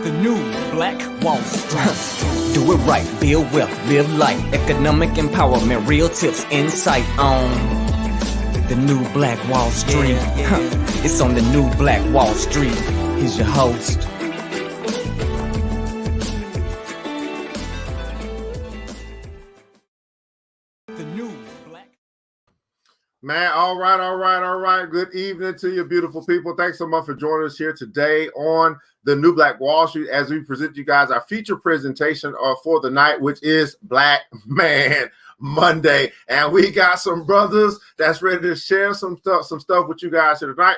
The new Black Wall Street. Do it right, build wealth, live life, economic empowerment, real tips, insight on the new Black Wall Street. It's on the new Black Wall Street. Here's your host. The new Black. Man, all right. Good evening to you, beautiful people. Thanks so much for joining us here today on the new Black Wall Street as we present you guys our feature presentation for the night, which is Black Man Monday. And we got some brothers that's ready to share some stuff with you guys here tonight.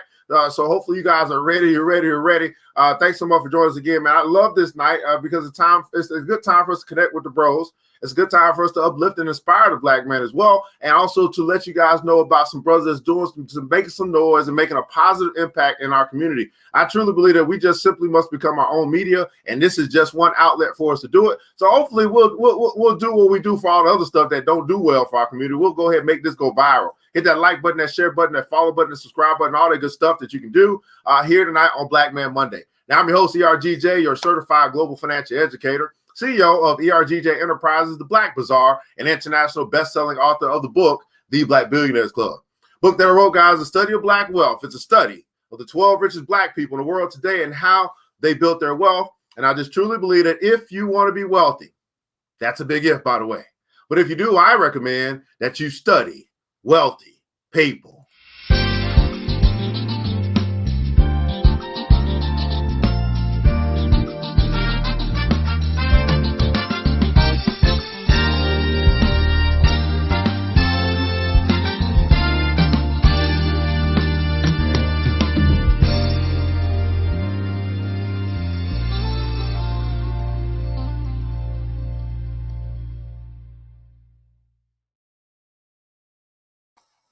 So hopefully you guys are ready. You're ready. Thanks so much for joining us again, man. I love this night because it's a good time for us to connect with the bros. It's a good time for us to uplift and inspire the black man as well, and also to let you guys know about some brothers that's doing making some noise and making a positive impact in our community. I truly believe that we just simply must become our own media, and this is just one outlet for us to do it. So hopefully we'll do what we do for all the other stuff that don't do well for our community. We'll go ahead and make this go viral. Hit that like button, that share button, that follow button, that subscribe button, all that good stuff that you can do here tonight on Black Man Monday. Now, I'm your host, ERGJ, your certified global financial educator, CEO of ERGJ Enterprises, The Black Bazaar, and international best-selling author of the book, The Black Billionaires Club. Book that I wrote, guys, A Study of Black Wealth. It's a study of the 12 richest black people in the world today and how they built their wealth. And I just truly believe that if you want to be wealthy, that's a big if, by the way. But if you do, I recommend that you study wealthy people.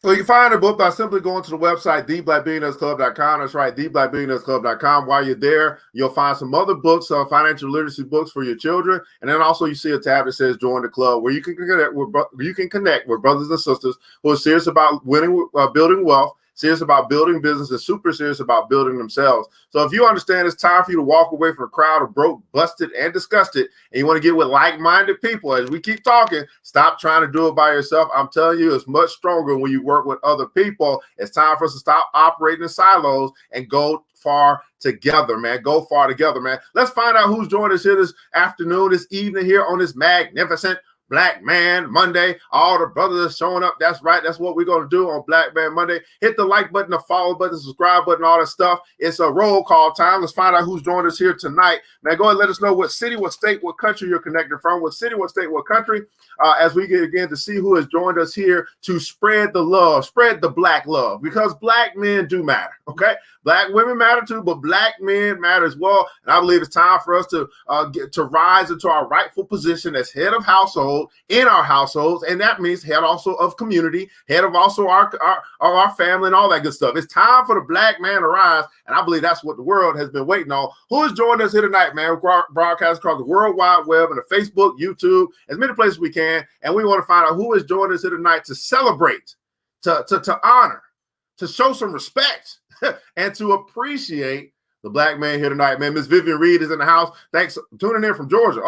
So you can find the book by simply going to the website, theblackbillionairesclub.com. That's right, theblackbillionairesclub.com. While you're there, you'll find some other books, financial literacy books for your children. And then also you see a tab that says join the club, where you can connect with brothers and sisters who are serious about building wealth, serious about building business, and super serious about building themselves. So if you understand it's time for you to walk away from a crowd of broke, busted, and disgusted, and you want to get with like-minded people, as we keep talking, stop trying to do it by yourself. I'm telling you, it's much stronger when you work with other people. It's time for us to stop operating in silos and go far together, man. Go far together, man. Let's find out who's joining us here this afternoon, this evening here on this magnificent Black Man Monday. All the brothers are showing up. That's right. That's what we're going to do on Black Man Monday. Hit the like button, the follow button, the subscribe button, all that stuff. It's a roll call time. Let's find out who's joined us here tonight. Man, go ahead and let us know what city, what state, what country you're connected from. What city, what state, what country. As we get again to see who has joined us here to spread the love, spread the black love, because black men do matter. Okay, black women matter too, but black men matter as well. And I believe it's time for us to get to rise into our rightful position as head of household in our households, and that means head also of community, head of also our family and all that good stuff. It's time for the black man to rise, and I believe that's what the world has been waiting on. Who has joined us here tonight, man? We broadcast across the World Wide Web and the Facebook, YouTube, as many places we can, and we want to find out who has joined us here tonight to celebrate, to honor, to show some respect, and to appreciate the black man here tonight, man. Miss Vivian Reed is in the house. Thanks for tuning in from Georgia.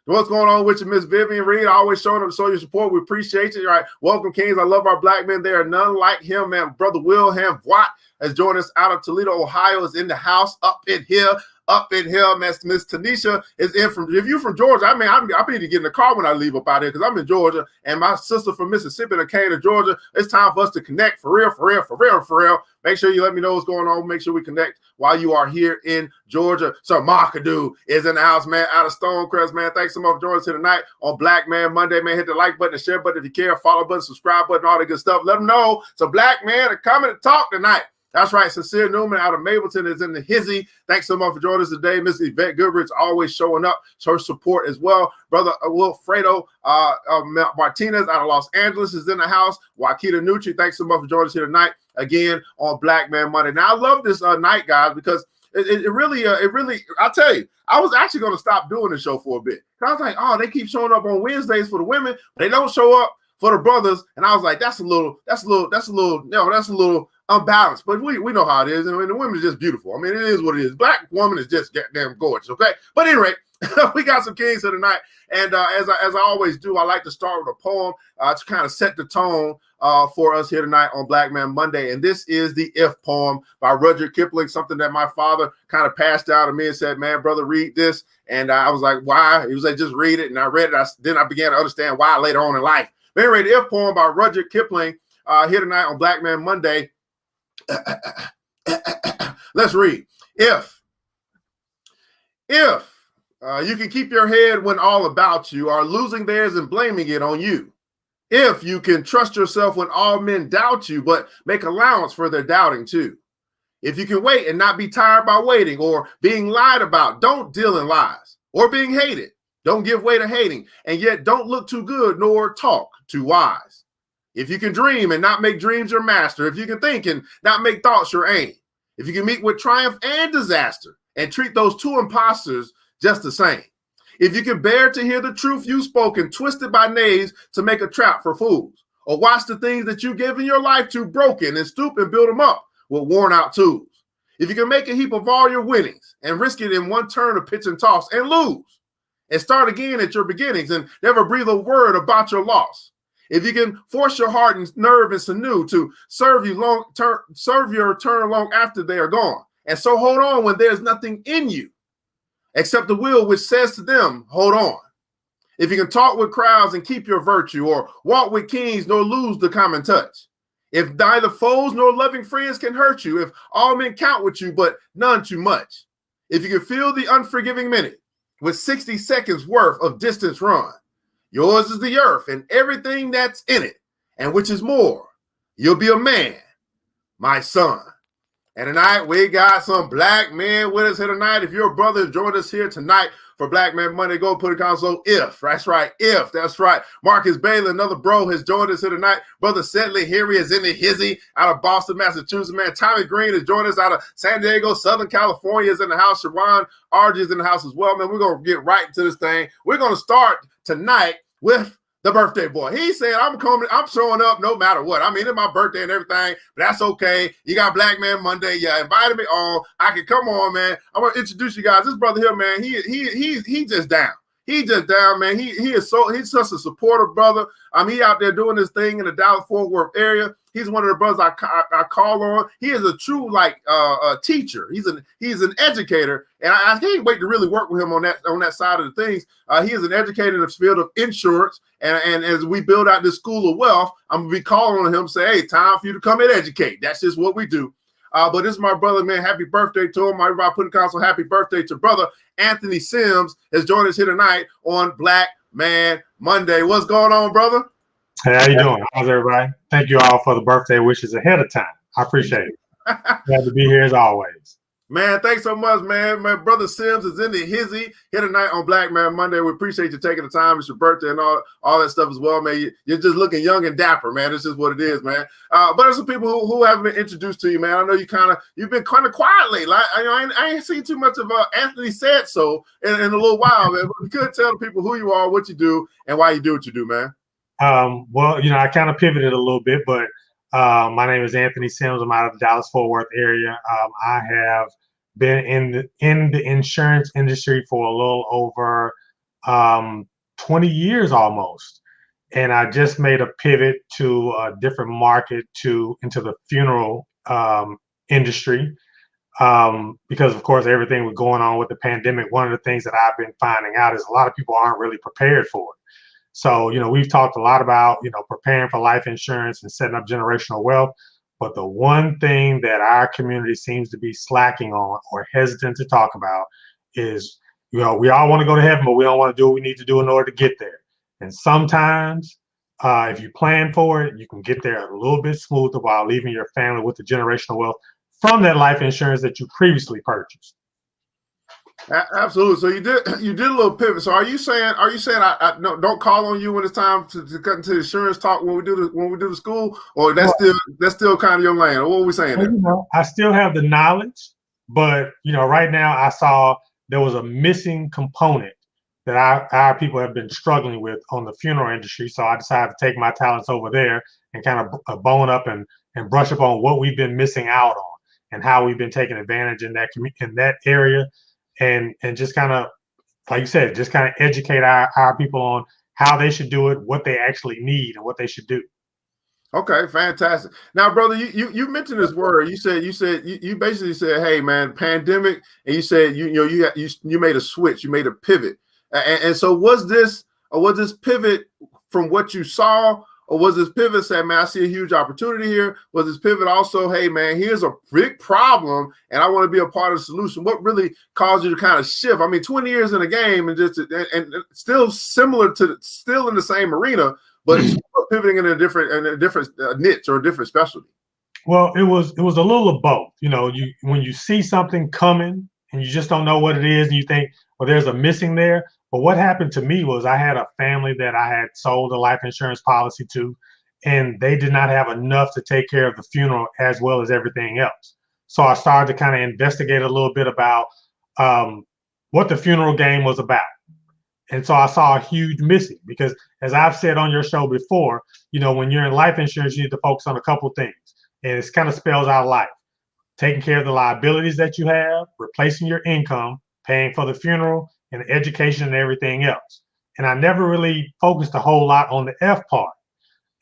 What's going on with you, Miss Vivian Reed? Always showing up to show your support. We appreciate you. All right, welcome, Kings. I love our black men. There are none like him, man. Brother Wilhelm Watt has joined us out of Toledo, Ohio, is in the house, up in here, man. Miss Tanisha is in from, if you're from Georgia, I need to get in the car when I leave up out here because I'm in Georgia, and my sister from Mississippi that came to Georgia. It's time for us to connect for real. Make sure you let me know what's going on. Make sure we connect while you are here in Georgia. So Markadoo is in the house, man, out of Stonecrest, man. Thanks so much for joining us here tonight on Black Man Monday, man. Hit the like button, the share button if you care, follow button, subscribe button, all that good stuff. Let them know. So black man are coming to talk tonight. That's right. Sincere Newman out of Mableton is in the hizzy. Thanks so much for joining us today. Miss Yvette Goodrich always showing up. Her support as well. Brother Wilfredo Martinez out of Los Angeles is in the house. Wakita Nucci, thanks so much for joining us here tonight again on Black Man Monday. Now, I love this night, guys, because it really, I'll tell you, I was actually going to stop doing the show for a bit. I was like, they keep showing up on Wednesdays for the women, but they don't show up for the brothers. And I was like, that's a little unbalanced. But we know how it is. I mean, the women is just beautiful. I mean, it is what it is. Black woman is just goddamn gorgeous. Okay, but anyway, we got some kings here tonight, and as I always do, I like to start with a poem to kind of set the tone for us here tonight on Black Man Monday. And this is the If poem by Rudyard Kipling, something that my father kind of passed down to me and said, man, brother, read this. And I was like, why? He was like, just read it. And I read it. Then I began to understand why later on in life. But anyway, the If poem by Rudyard Kipling here tonight on Black Man Monday. Let's read. If you can keep your head when all about you are losing theirs and blaming it on you. If you can trust yourself when all men doubt you, but make allowance for their doubting too. If you can wait and not be tired by waiting or being lied about, don't deal in lies. Or being hated, don't give way to hating. And yet don't look too good nor talk too wise. If you can dream and not make dreams your master. If you can think and not make thoughts your aim. If you can meet with triumph and disaster and treat those two imposters just the same. If you can bear to hear the truth you spoken, twisted by knaves to make a trap for fools, or watch the things that you give in your life to broken and stoop and build them up with worn out tools. If you can make a heap of all your winnings and risk it in one turn of pitch and toss and lose and start again at your beginnings and never breathe a word about your loss. If you can force your heart and nerve and sinew to serve your turn long after they are gone. And so hold on when there's nothing in you except the will which says to them, hold on. If you can talk with crowds and keep your virtue, or walk with kings nor lose the common touch. If neither foes nor loving friends can hurt you, if all men count with you, but none too much. If you can feel the unforgiving minute with 60 seconds worth of distance run. Yours is the earth and everything that's in it, and which is more, you'll be a man, my son. And tonight, we got some black men with us here tonight. If you're a brother, join us here tonight for Black Man Monday. Go put a console. If, that's right. If, that's right. Marcus Bailey, another bro, has joined us here tonight. Brother Sedley, here he is in the hizzy out of Boston, Massachusetts. Man, Tommy Green has joined us out of San Diego, Southern California is in the house. Sharon RG is in the house as well. Man, we're going to get right into this thing. We're going to start tonight with the birthday boy. He said, I'm showing up no matter what. I mean, it's my birthday and everything, but that's okay. You got Black Man Monday. You invited me on. I can come on, man. I want to introduce you guys. This brother here, man, he just down. He just down, man. He's such a supportive brother. He out there doing this thing in the Dallas-Fort Worth area. He's one of the brothers I call on. He is a true teacher. He's an educator, and I can't wait to really work with him on that side of the things. He is an educator in the field of insurance, and as we build out this school of wealth, I'm gonna be calling on him, say, hey, time for you to come and educate. That's just what we do. But this is my brother, man. Happy birthday to him. Everybody put in console. Happy birthday to brother Anthony Sims has joined us here tonight on Black Man Monday. What's going on, brother? Hey, how you doing? How's everybody? Thank you all for the birthday wishes ahead of time. I appreciate it. Glad to be here as always. Man, thanks so much, man. My brother Sims is in the hizzy here tonight on Black Man Monday. We appreciate you taking the time. It's your birthday and all that stuff as well, man. You're just looking young and dapper, man. It's just what it is, man. But there's some people who haven't been introduced to you, man. I know you've been kind of quiet lately. I ain't seen too much of Anthony Said So in a little while, man. But you could tell the people who you are, what you do, and why you do what you do, man. Well, I kind of pivoted a little bit, but my name is Anthony Sims. I'm out of the Dallas-Fort Worth area. I have been in the insurance industry for a little over 20 years almost, and I just made a pivot to a different market into the funeral industry because, of course, everything was going on with the pandemic. One of the things that I've been finding out is a lot of people aren't really prepared for it. So, we've talked a lot about, preparing for life insurance and setting up generational wealth. But the one thing that our community seems to be slacking on or hesitant to talk about is, we all want to go to heaven, but we don't want to do what we need to do in order to get there. And sometimes if you plan for it, you can get there a little bit smoother while leaving your family with the generational wealth from that life insurance that you previously purchased. Absolutely. So you did a little pivot. So are you saying I don't call on you when it's time to cut into the insurance talk when we do the school, or that's still kind of your lane? Or what are we saying there? I still have the knowledge, but right now I saw there was a missing component that our people have been struggling with on the funeral industry. So I decided to take my talents over there and kind of bone up and brush up on what we've been missing out on and how we've been taking advantage in that area, and just kind of, like you said, just kind of educate our people on how they should do it, what they actually need, and what they should do. Okay, fantastic. Now, brother, you mentioned this word. You basically said, "Hey, man, pandemic," and you said you made a switch, you made a pivot, and so was this pivot from what you saw, or was this pivot saying, "Man, I see a huge opportunity here"? Was this pivot also, "Hey, man, here's a big problem, and I want to be a part of the solution"? What really caused you to kind of shift? I mean, 20 years in the game, and still similar to, still in the same arena, but pivoting in a different niche or a different specialty. Well, it was a little of both. When you see something coming and you just don't know what it is, and you think, well, there's a missing there. But what happened to me was I had a family that I had sold a life insurance policy to, and they did not have enough to take care of the funeral as well as everything else. So I started to kind of investigate a little bit about what the funeral game was about. And so I saw a huge missing, because as I've said on your show before, when you're in life insurance, you need to focus on a couple things. And it kind of spells out life: taking care of the liabilities that you have, replacing your income, paying for the funeral, and education and everything else. And I never really focused a whole lot on the F part.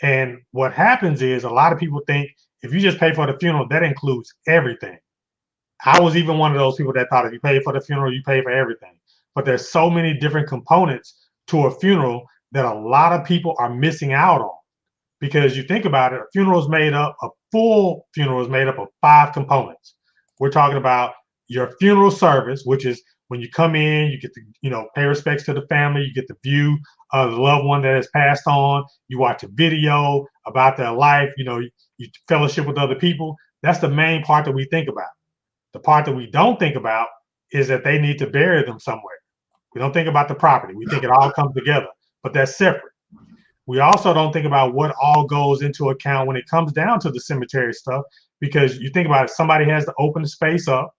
And what happens is a lot of people think if you just pay for the funeral, that includes everything. I was even one of those people that thought if you pay for the funeral, you pay for everything. But there's so many different components to a funeral that a lot of people are missing out on. Because you think about it, a full funeral is made up of 5 components. We're talking about your funeral service, which is when you come in, you get to, pay respects to the family, you get the view of the loved one that has passed on, you watch a video about their life, you fellowship with other people. That's the main part that we think about. The part that we don't think about is that they need to bury them somewhere. We don't think about the property. We think it all comes together, but that's separate. We also don't think about what all goes into account when it comes down to the cemetery stuff, because you think about it, somebody has to open the space up.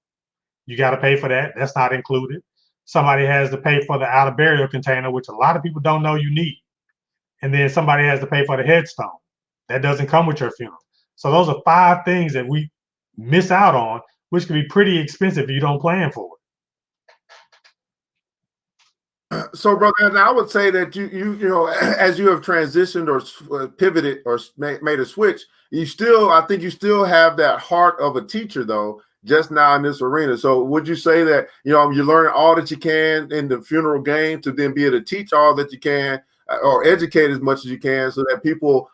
You got to pay for that. That's not included. Somebody has to pay for the out of burial container, which a lot of people don't know you need. And then somebody has to pay for the headstone. That doesn't come with your funeral. So those are 5 things that we miss out on, which can be pretty expensive if you don't plan for it. So, brother, and I would say that you as you have transitioned or pivoted or made a switch, I think you still have that heart of a teacher, though, just now in this arena. So, would you say that you learn all that you can in the funeral game to then be able to teach all that you can, or educate as much as you can, so that people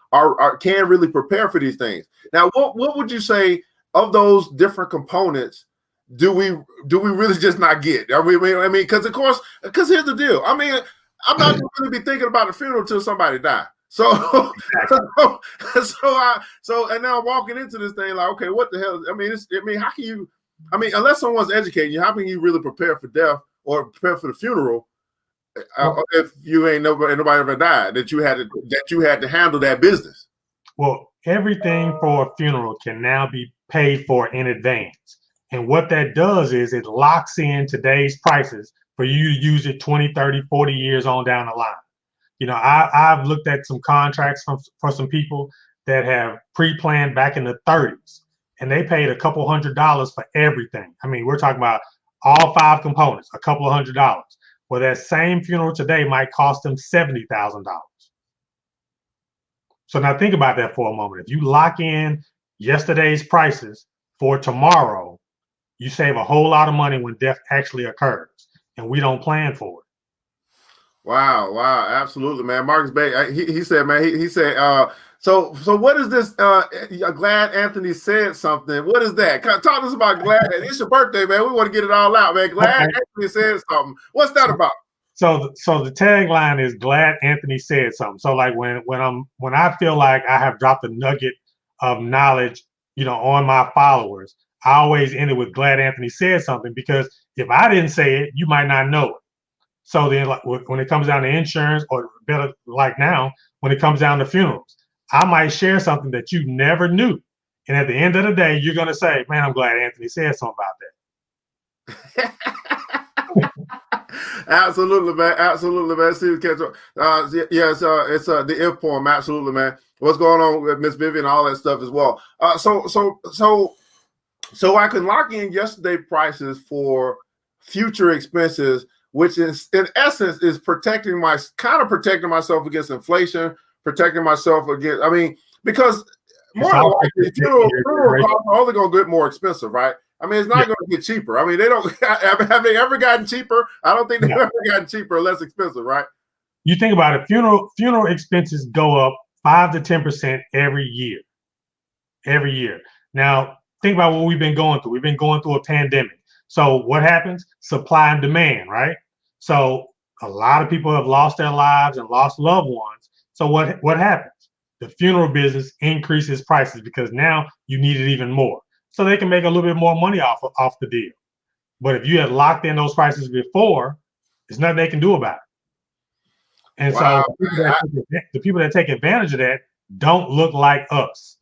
can really prepare for these things? Now, what would you say of those different components? Do we really just not get? I mean, because here's the deal. I mean, I'm not going to be thinking about the funeral till somebody dies. So, and now I'm walking into this thing like, okay, what the hell? I mean, how can you? I mean, unless someone's educating you, how can you really prepare for death or prepare for the funeral if you ain't nobody ever died that you had to handle that business? Well, everything for a funeral can now be paid for in advance. And what that does is it locks in today's prices for you to use it 20, 30, 40 years on down the line. I've looked at some contracts for some people that have pre-planned back in the 30s, and they paid a couple $100s for everything. I mean, we're talking about all 5 components, a couple of $100. Well, that same funeral today might cost them $70,000. So now think about that for a moment. If you lock in yesterday's prices for tomorrow, you save a whole lot of money when death actually occurs, and we don't plan for it. Wow, absolutely, man. Marcus Bay, he said, man, he said, so what is this? Glad Anthony said something. What is that? Talk to us about Glad. It's your birthday, man. We want to get it all out, man. Glad Anthony said something. What's that about? So the tagline is Glad Anthony said something. So like when I feel like I have dropped a nugget of knowledge, on my followers, I always end it with Glad Anthony said something, because if I didn't say it, you might not know it. So then, like, when it comes down to insurance, or better, like now, when it comes down to funerals, I might share something that you never knew. And at the end of the day, you're going to say, man, I'm glad Anthony said something about that. Absolutely, man. Absolutely, man. See, catch up. Yeah, it's the if poem. Absolutely, man. What's going on with Miss Vivian and all that stuff as well. So I can lock in yesterday prices for future expenses, which is in essence is protecting myself against inflation, protecting myself against. I mean, because more than likely, funeral costs are only going to get more expensive, right? I mean, it's not going to get cheaper. I mean, they don't have they ever gotten cheaper? I don't think they've ever gotten cheaper or less expensive, right? You think about it, funeral expenses go up 5 to 10% every year. Every year. Now, think about what we've been going through. We've been going through a pandemic. So what happens? Supply and demand, right? So a lot of people have lost their lives and lost loved ones. So what happens? The funeral business increases prices because now you need it even more. So they can make a little bit more money off the deal. But if you had locked in those prices before, there's nothing they can do about it. And so the people that take advantage of that don't look like us.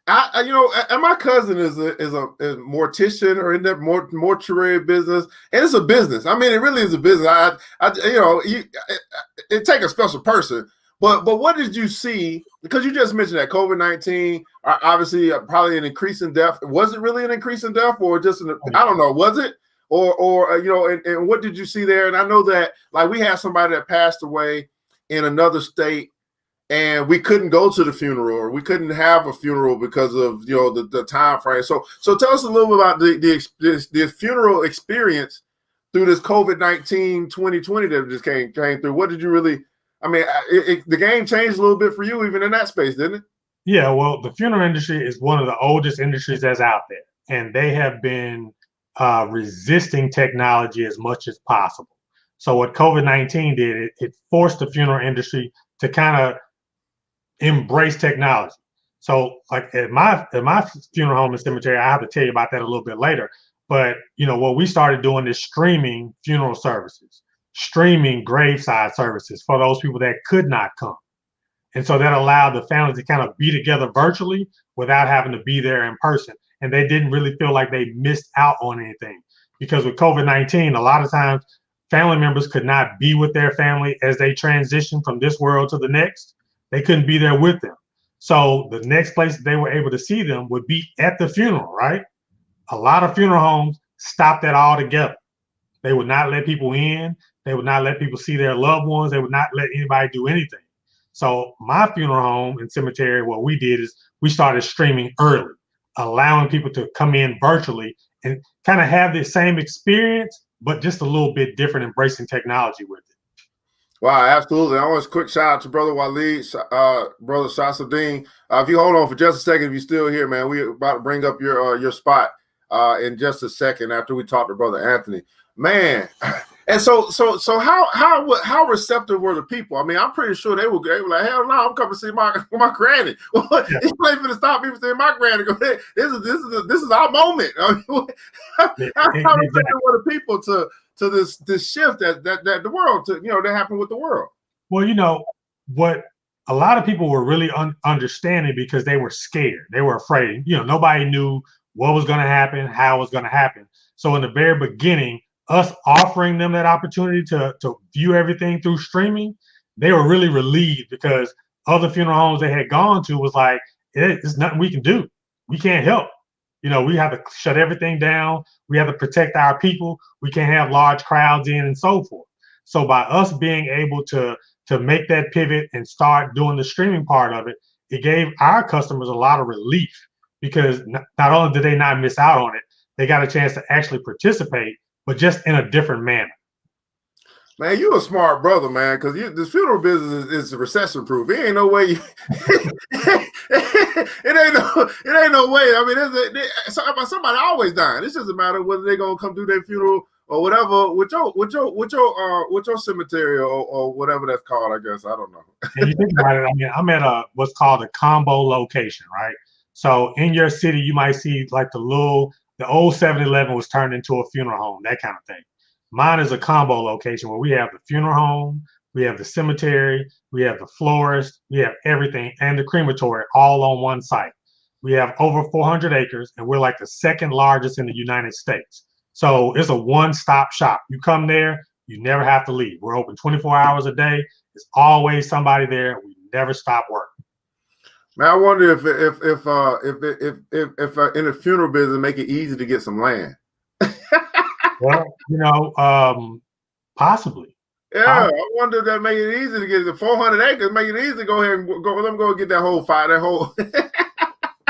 And my cousin is a mortician or in that mortuary business, and it's a business. I mean, it really is a business. It takes a special person. But what did you see? Because you just mentioned that COVID-19, obviously, probably an increase in death. Was it really an increase in death, or just I don't know? Was it, or and what did you see there? And I know that like we had somebody that passed away in another state, and we couldn't go to the funeral, or we couldn't have a funeral because of the time frame. So tell us a little bit about the funeral experience through this COVID-19 2020 that just came through. What did you really? I mean, the game changed a little bit for you even in that space, didn't it? Yeah, well, the funeral industry is one of the oldest industries that's out there, and they have been resisting technology as much as possible. So what COVID-19 did, it forced the funeral industry to kind of embrace technology. So like at my funeral home and cemetery, I have to tell you about that a little bit later. But what we started doing is streaming funeral services, streaming graveside services for those people that could not come. And so that allowed the families to kind of be together virtually without having to be there in person. And they didn't really feel like they missed out on anything, because with COVID-19, a lot of times family members could not be with their family as they transition from this world to the next. They couldn't be there with them. So the next place they were able to see them would be at the funeral, right? A lot of funeral homes stopped that altogether. They would not let people in. They would not let people see their loved ones. They would not let anybody do anything. So my funeral home and cemetery, what we did is we started streaming early, allowing people to come in virtually and kind of have the same experience, but just a little bit different, embracing technology with it. Wow, absolutely. I want a quick shout out to Brother Waleed, Brother Shasadeen. If you hold on for just a second, if you're still here, man, we're about to bring up your spot in just a second after we talk to Brother Anthony. Man, and so how receptive were the people? I mean, I'm pretty sure they were like, hell no, I'm coming to see my granny. Well, you ain't going to stop me from seeing my granny. This is our moment. I mean, how receptive were the people to this shift that the world that happened with the world? Well, what a lot of people were really understanding, because they were scared. They were afraid. Nobody knew what was going to happen, how it was going to happen. So in the very beginning, us offering them that opportunity to view everything through streaming, they were really relieved, because other funeral homes they had gone to was like, it's nothing we can do. We can't help. We have to shut everything down. We have to protect our people. We can't have large crowds in and so forth. So by us being able to make that pivot and start doing the streaming part of it, it gave our customers a lot of relief, because not only did they not miss out on it, they got a chance to actually participate, but just in a different manner. Man, you a smart brother, man, because this funeral business is recession proof. It ain't no way. It ain't no way. I mean, somebody always dying. It's just a matter of whether they're gonna come do their funeral or whatever with your cemetery or whatever that's called. I guess I don't know. And you think about it. I mean, I'm at what's called a combo location, right? So in your city, you might see like the old 7-Eleven was turned into a funeral home, that kind of thing. Mine is a combo location where we have the funeral home, we have the cemetery, we have the florist, we have everything, and the crematory all on one site. We have over 400 acres, and we're like the second largest in the United States. So it's a one-stop shop. You come there, You never have to leave. We're open 24 hours a day. There's always somebody there. We never stop working. Man, I wonder if in the funeral business make it easy to get some land. Well, possibly. Yeah, I wonder if that make it easy to get the 400 acres. Make it easy to go ahead and go. Let them go get that whole fire. That whole.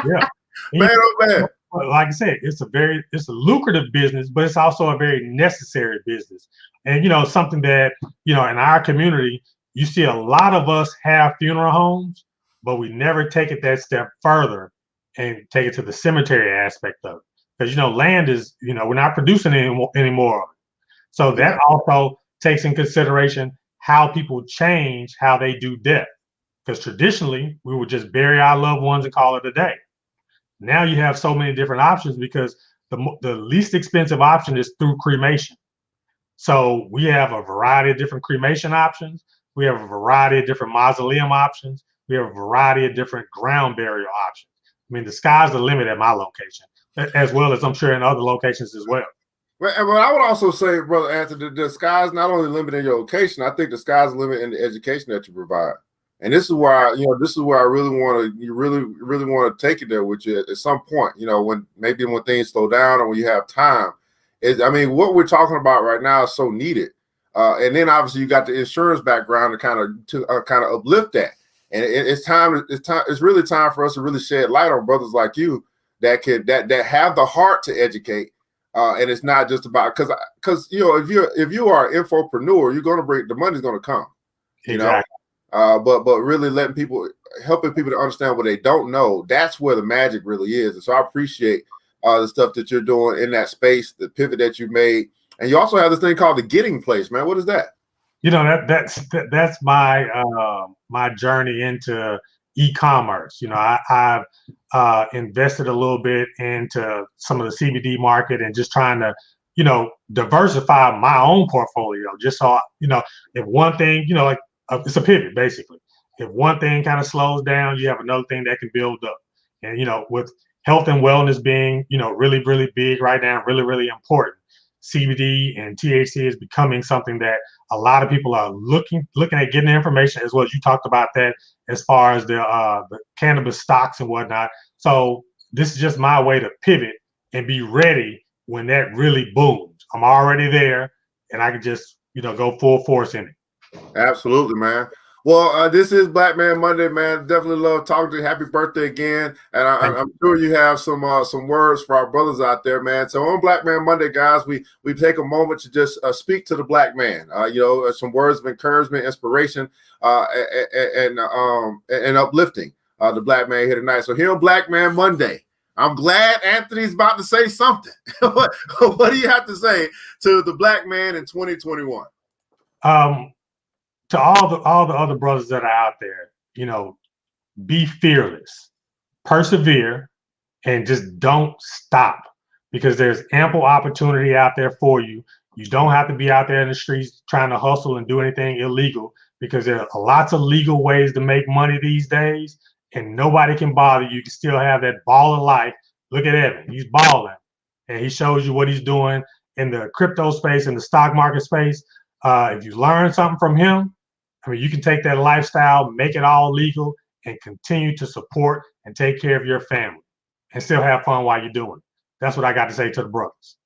Yeah, man, oh man. Like I said, it's a lucrative business, but it's also a very necessary business. And something that in our community, you see a lot of us have funeral homes, but we never take it that step further and take it to the cemetery aspect of it. Because land is we're not producing anymore of it. So that also takes in consideration how people change how they do death. Because traditionally, we would just bury our loved ones and call it a day. Now you have so many different options because the least expensive option is through cremation. So we have a variety of different cremation options. We have a variety of different mausoleum options. We have a variety of different ground burial options. I mean, the sky's the limit at my location, as well as I'm sure in other locations as well. But I would also say, Brother Anthony, the sky's not only limited in your location. I think the sky's the limit in the education that you provide. And this is where I really want to take it there with you at some point. When things slow down or when you have time. What we're talking about right now is so needed. And then obviously you got the insurance background to kind of uplift that. And it's really time for us to really shed light on brothers like you that have the heart to educate. And it's not just about because if you are an infopreneur, you're going to bring the money's going to come. Exactly. But really helping people to understand what they don't know, that's where the magic really is. And so I appreciate the stuff that you're doing in that space, the pivot that you made. And you also have this thing called the Getting Place, man. What is that? That's my journey into e-commerce. I've invested a little bit into some of the CBD market and just trying to diversify my own portfolio. Just so if one thing it's a pivot basically. If one thing kind of slows down, you have another thing that can build up. And with health and wellness being really, really big right now, really, really important, CBD and THC is becoming something that a lot of people are looking at getting the information, as well as you talked about that as far as the cannabis stocks and whatnot. So this is just my way to pivot and be ready when that really booms. I'm already there and I can just go full force in it. Absolutely, man. Well, this is Black Man Monday, man. Definitely love talking to you. Happy birthday again. And I'm sure you have some words for our brothers out there, man. So on Black Man Monday, guys, we take a moment to just speak to the Black man. Some words of encouragement, inspiration, and uplifting the Black man here tonight. So here on Black Man Monday, I'm glad Anthony's about to say something. What do you have to say to the Black man in 2021? To all the other brothers that are out there, be fearless, persevere, and just don't stop, because there's ample opportunity out there for you. You don't have to be out there in the streets trying to hustle and do anything illegal, because there are lots of legal ways to make money these days, and nobody can bother you. You can still have that ball of life. Look at Evan. He's balling, and he shows you what he's doing in the crypto space, in the stock market space. If you learn something from him, you can take that lifestyle, make it all legal, and continue to support and take care of your family and still have fun while you're doing it. That's what I got to say to the brothers.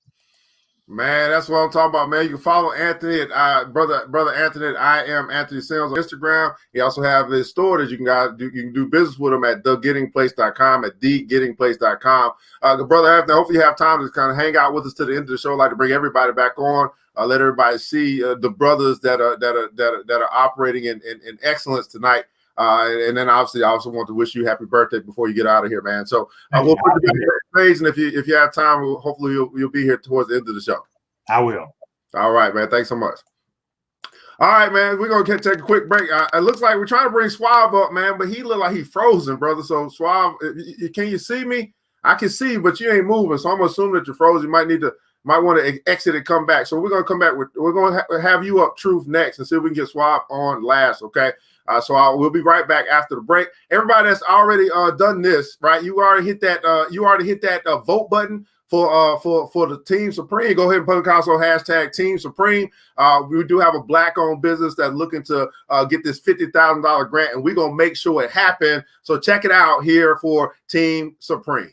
Man, that's what I'm talking about, man. You can follow Anthony at brother Anthony at I am Anthony Sims on Instagram. He also have his store that you can do business with him at thegettingplace.com, at thegettingplace.com. Brother Anthony, hopefully you have time to kind of hang out with us to the end of the show. I'd like to bring everybody back on. Let everybody see the brothers that are operating in excellence tonight. And then obviously I also want to wish you happy birthday before you get out of here, man. So we'll put you back on the page, and if you have time, hopefully you'll be here towards the end of the show. I will. All right, man. Thanks so much. All right, man. We're gonna take a quick break. It looks like we're trying to bring Suave up, man, but he look like he's frozen, brother. So Suave, can you see me? I can see you, but you ain't moving. So I'm gonna assume that you're frozen. You might want to exit and come back. So we're going to come back we're going to have you up Truth next and see if we can get Suave on last. Okay. We'll be right back after the break. Everybody that's already done this, right? You already hit that vote button for the Team Supreme, go ahead and put in console hashtag Team Supreme. We do have a Black-owned business that's looking to get this $50,000 grant, and we're gonna make sure it happens. So check it out here for Team Supreme.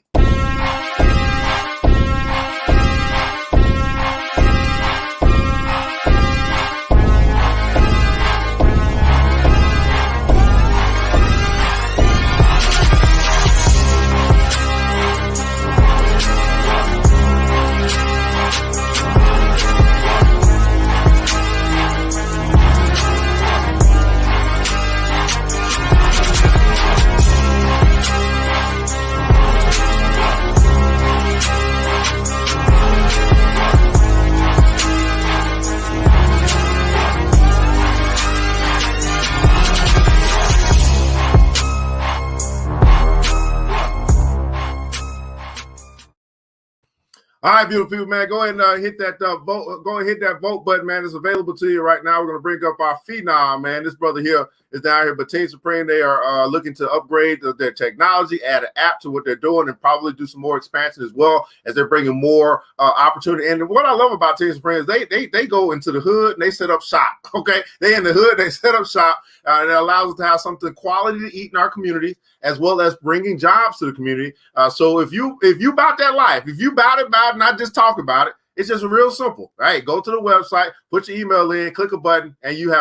All right, beautiful people, man. Go ahead and hit that vote. Go ahead and hit that vote button, man. It's available to you right now. We're gonna bring up our phenom, man. This brother here is down here, but Team Supreme, they are looking to upgrade their technology, add an app to what they're doing, and probably do some more expansion as well as they're bringing more opportunity. And what I love about Team Supreme is they go into the hood and they set up shop. Okay, they in the hood, they set up shop, and it allows us to have something quality to eat in our communities, as well as bringing jobs to the community. So if you about that life, if you about it, not just talk about it, it's just real simple, right? Go to the website, put your email in, click a button, and you've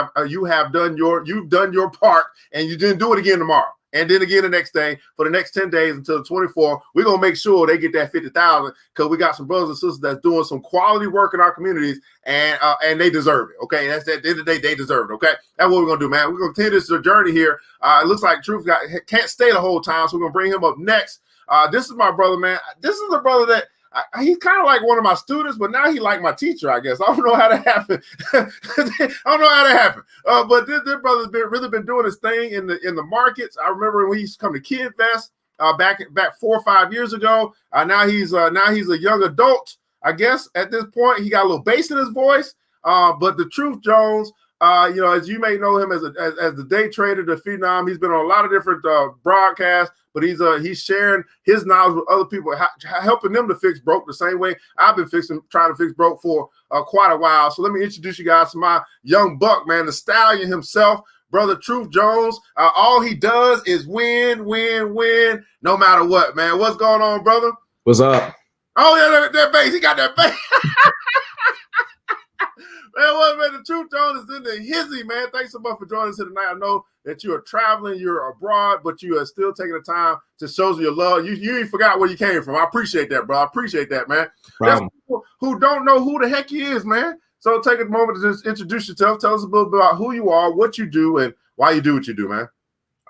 done your part, and you didn't do it again tomorrow, and then again the next day for the next 10 days until the 24th. We're gonna make sure they get that 50,000 because we got some brothers and sisters that's doing some quality work in our communities, and they deserve it. Okay, that's at the end of the day, they deserve it. Okay, that's what we're gonna do, man. We're gonna continue this journey here. It looks like Truth can't stay the whole time, so we're gonna bring him up next. This is my brother, man. This is a brother that. He's kind of like one of my students, but now he like my teacher, I guess. I don't know how that happened. But this brother's really been doing his thing in the markets. I remember when he used to come to Kid Fest back 4 or 5 years ago. Now he's a young adult, I guess. At this point, he got a little bass in his voice. But the Truth Jones, as you may know him as the day trader, the phenom. He's been on a lot of different broadcasts. But he's sharing his knowledge with other people, helping them to fix broke the same way I've been trying to fix broke for quite a while. So let me introduce you guys to my young buck, man, the stallion himself, brother Truth Jones. All he does is win, no matter what, man. What's going on, brother? What's up? Oh yeah, that bass. He got that bass. Man, the Truth Jones is in the hizzy, man. Thanks so much for joining us here tonight. I know that you are traveling, you're abroad, but you are still taking the time to show your love. You ain't forgot where you came from. I appreciate that, bro. I appreciate that, man. There's people who don't know who the heck he is, man. So take a moment to just introduce yourself. Tell us a little bit about who you are, what you do, and why you do what you do, man.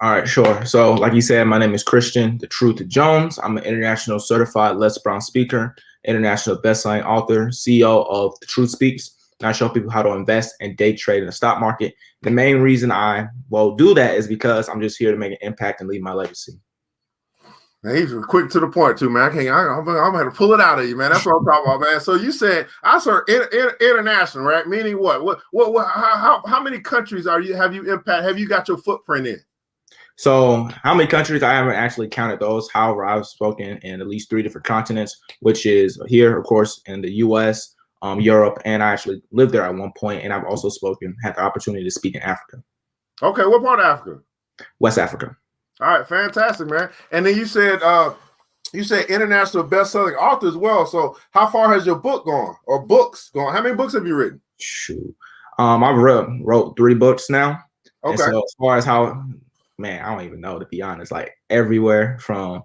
All right, sure. So like you said, my name is Christian, the Truth Jones. I'm an international certified Les Brown speaker, international best-selling author, CEO of The Truth Speaks. And I show people how to invest and day trade in the stock market. The main reason I do that is because I'm just here to make an impact and leave my legacy. Man, he's quick to the point too, man. I'm gonna have to pull it out of you, man. That's what I'm talking about, man. So you said I saw international, right? Meaning what? How many countries have you got your footprint in? So how many countries? I haven't actually counted those. However, I've spoken in at least 3 different continents, which is here, of course, in the U.S., Europe, and I actually lived there at one point, and I've also had the opportunity to speak in Africa. Okay, what part of Africa? West Africa. All right, fantastic, man. And then you said international best-selling author as well. So how far has your book gone, or books gone? How many books have you written? Shoot, I've wrote 3 books now. Okay. And so as far as how, man, I don't even know, to be honest. Like everywhere from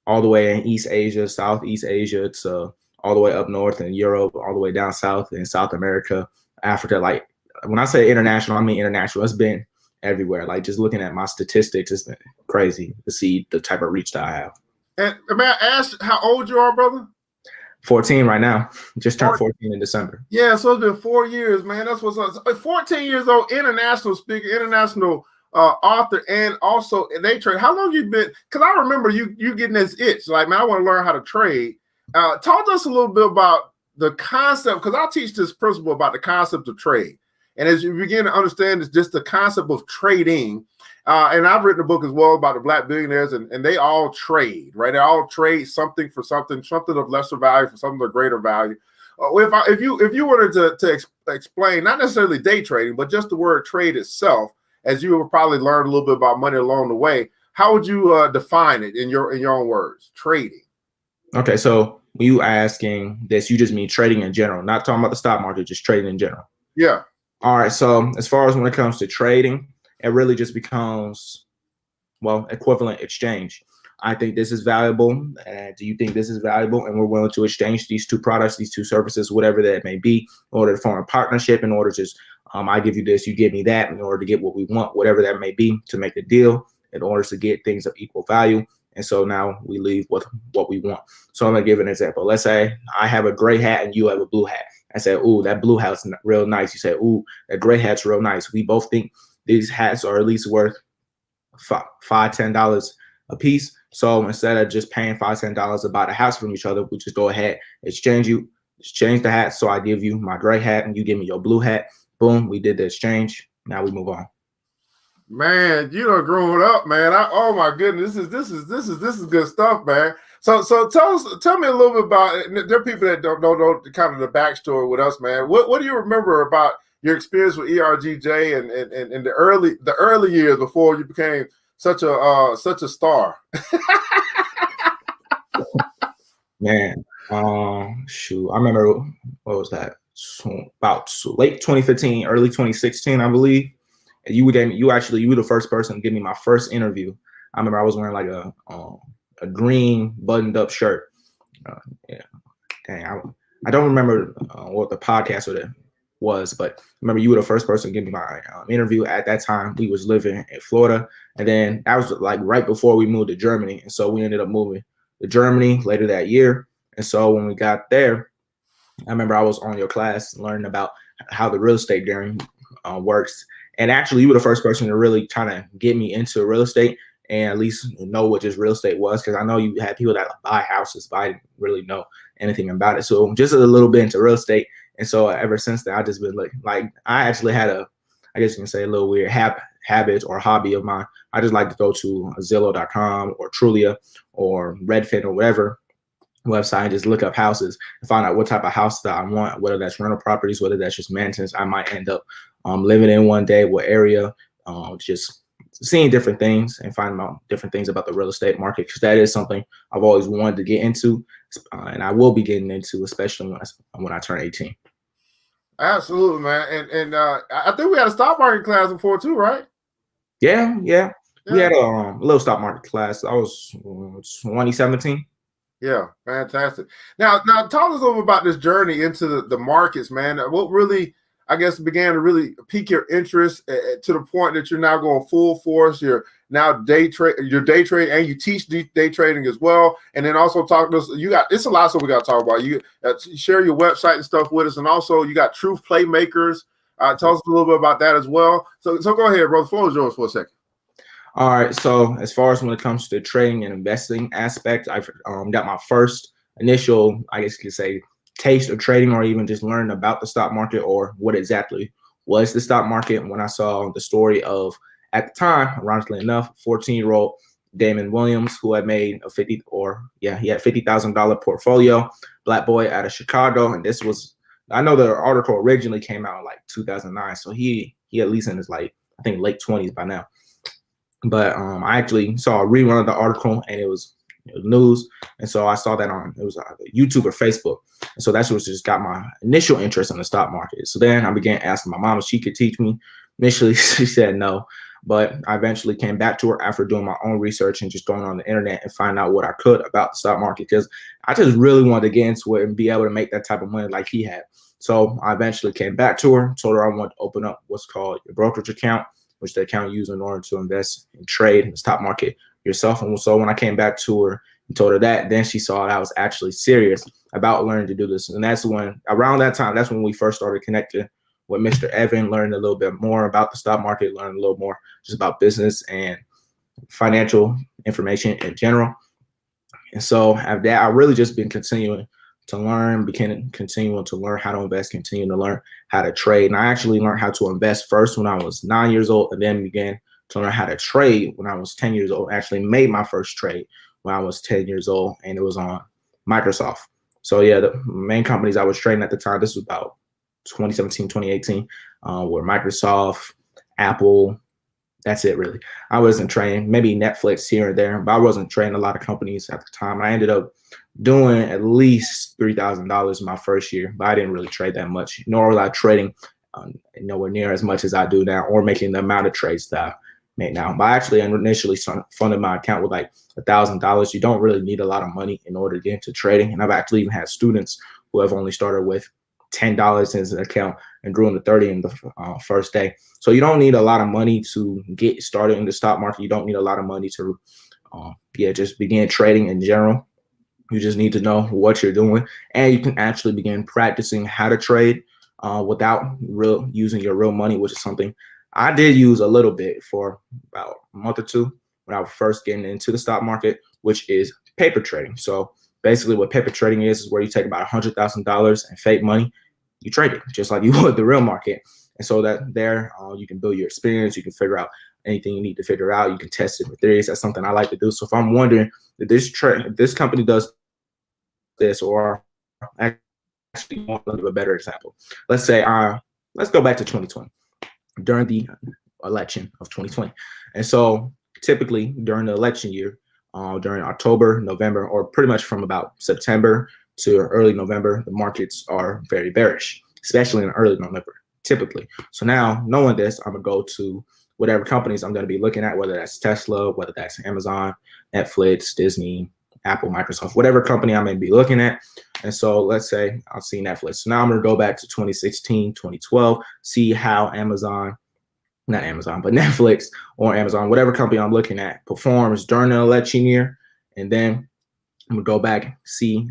all the way in East Asia, Southeast Asia, to all the way up north in Europe, all the way down south in South America, Africa. Like when I say international, I mean international. It's been everywhere. Like just looking at my statistics, it's been crazy to see the type of reach that I have. And may I ask how old you are, brother? 14 right now. Just turned 14 in December. Yeah, so it's been 4 years, man. That's what's up. 14 years old, international speaker, international author, and also day trade. How long you been? Because I remember you getting this itch. Like, man, I want to learn how to trade. Talk to us a little bit about the concept, because I teach this principle about the concept of trade. And as you begin to understand it's just the concept of trading, And I've written a book as well about the Black billionaires, and they all trade, right? They all trade something for something of lesser value for something of greater value. If you wanted to explain, not necessarily day trading, but just the word trade itself, as you will probably learn a little bit about money along the way, how would you define it in your own words? Trading. Okay, so when you asking this, you just mean trading in general, not talking about the stock market, just trading in general. Yeah. All right. So as far as when it comes to trading, it really just becomes, well, equivalent exchange. I think this is valuable. Do you think this is valuable? And we're willing to exchange these two products, these two services, whatever that may be, in order to form a partnership, in order to just, I give you this, you give me that, in order to get what we want, whatever that may be, to make a deal, in order to get things of equal value. And so now we leave with what we want. So I'm going to give an example. Let's say I have a gray hat and you have a blue hat. I say, ooh, that blue hat's real nice. You say, ooh, that gray hat's real nice. We both think these hats are at least worth $5, $10 a piece. So instead of just paying $5, $10 to buy the hats from each other, we just go ahead, exchange the hats. So I give you my gray hat and you give me your blue hat. Boom, we did the exchange. Now we move on. Man, you done grown up, man. Oh my goodness, this is good stuff, man. So tell me a little bit about. There are people that don't know kind of the backstory with us, man. What do you remember about your experience with ERGJ and the early years before you became such a star? Man, shoot, I remember, what was that? About late 2015, early 2016, I believe. And you were the first person to give me my first interview. I remember I was wearing like a green buttoned up shirt. Yeah, dang, I don't remember what the podcast was, but I remember you were the first person to give me my interview. At that time, we was living in Florida, and then that was like right before we moved to Germany, and so we ended up moving to Germany later that year. And so when we got there, I remember I was on your class learning about how the real estate works. And actually, you were the first person to really kind of get me into real estate and at least know what just real estate was, because I know you had people that buy houses, but I didn't really know anything about it. So just a little bit into real estate. And so ever since then, I just been like I actually had I guess you can say a little weird habit or hobby of mine. I just like to go to Zillow.com or Trulia or Redfin or whatever website and just look up houses and find out what type of house that I want, whether that's rental properties, whether that's just mansions I might end up living in one day, what area, just seeing different things and finding out different things about the real estate market, because that is something I've always wanted to get into, and I will be getting into, especially when I turn 18. Absolutely, man. And I think we had a stock market class before too, right? Yeah. We had a little stock market class. That was 2017. Yeah, fantastic. Now talk to us a little bit about this journey into the markets, man. What really, I guess, began to really pique your interest to the point that you're now going full force. You're now day trade, and you teach day trading as well. And then also talk to us. It's a lot of stuff we got to talk about. You share your website and stuff with us, and also you got Truth Playmakers. Tell us a little bit about that as well. So go ahead, brother. The floor is yours for a second. All right. So as far as when it comes to trading and investing aspect, I've got my first initial, I guess you could say, taste of trading, or even just learn about the stock market or what exactly was the stock market, when I saw the story of, at the time, ironically enough, 14-year-old Damon Williams, who had made he had $50,000 portfolio, black boy out of Chicago. And this was, I know the article originally came out in like 2009. So he at least in his I think late 20s by now. But I actually saw a rerun of the article, and it was news. And so I saw that on, it was YouTube or Facebook. And so that's what just got my initial interest in the stock market. So then I began asking my mom if she could teach me. Initially, she said no. But I eventually came back to her after doing my own research and just going on the internet and find out what I could about the stock market, because I just really wanted to get into it and be able to make that type of money like he had. So I eventually came back to her, told her I wanted to open up what's called a brokerage account, which the account you use in order to invest and trade in the stock market yourself. And so when I came back to her and told her that, then she saw that I was actually serious about learning to do this. And that's when, around that time, that's when we first started connecting with Mr. Evan, learned a little bit more about the stock market, learned a little more just about business and financial information in general. And so after that, I really just been continuing to learn, continuing to learn how to invest, continuing to learn how to trade. And I actually learned how to invest first when I was 9 years old, and then began to learn how to trade when I was 10 years old. Actually made my first trade when I was 10 years old, and it was on Microsoft. So yeah, the main companies I was trading at the time, this was about 2017, 2018, were Microsoft, Apple. That's it, really. I wasn't trading, maybe Netflix here and there, but I wasn't trading a lot of companies at the time. I ended up doing at least $3,000 my first year, but I didn't really trade that much, nor was I trading nowhere near as much as I do now, or making the amount of trades that I make now. But I actually initially funded my account with like $1,000. You don't really need a lot of money in order to get into trading. And I've actually even had students who have only started with $10 in his account and grew into 30 in the first day. So you don't need a lot of money to get started in the stock market. You don't need a lot of money to just begin trading in general. You just need to know what you're doing, and you can actually begin practicing how to trade without using your real money, which is something I did use a little bit for about a month or two when I was first getting into the stock market, which is paper trading. So basically what paper trading is where you take about $100,000 in fake money, you trade it just like you would the real market. And so that there you can build your experience. You can figure out anything you need to figure out. You can test it with theories. That's something I like to do. So if I'm wondering if this company does this, or actually want to give a better example. Let's say let's go back to 2020 during the election of 2020. And so typically during the election year, during October, November, or pretty much from about September to early November, the markets are very bearish, especially in early November, typically. So now, knowing this, I'm going to go to whatever companies I'm going to be looking at, whether that's Tesla, whether that's Amazon, Netflix, Disney, Apple, Microsoft, whatever company I may be looking at. And so let's say I'll see Netflix. So now I'm going to go back to 2016, 2012, see how Netflix or Amazon, whatever company I'm looking at, performs during the election year. And then I'm going to go back, see,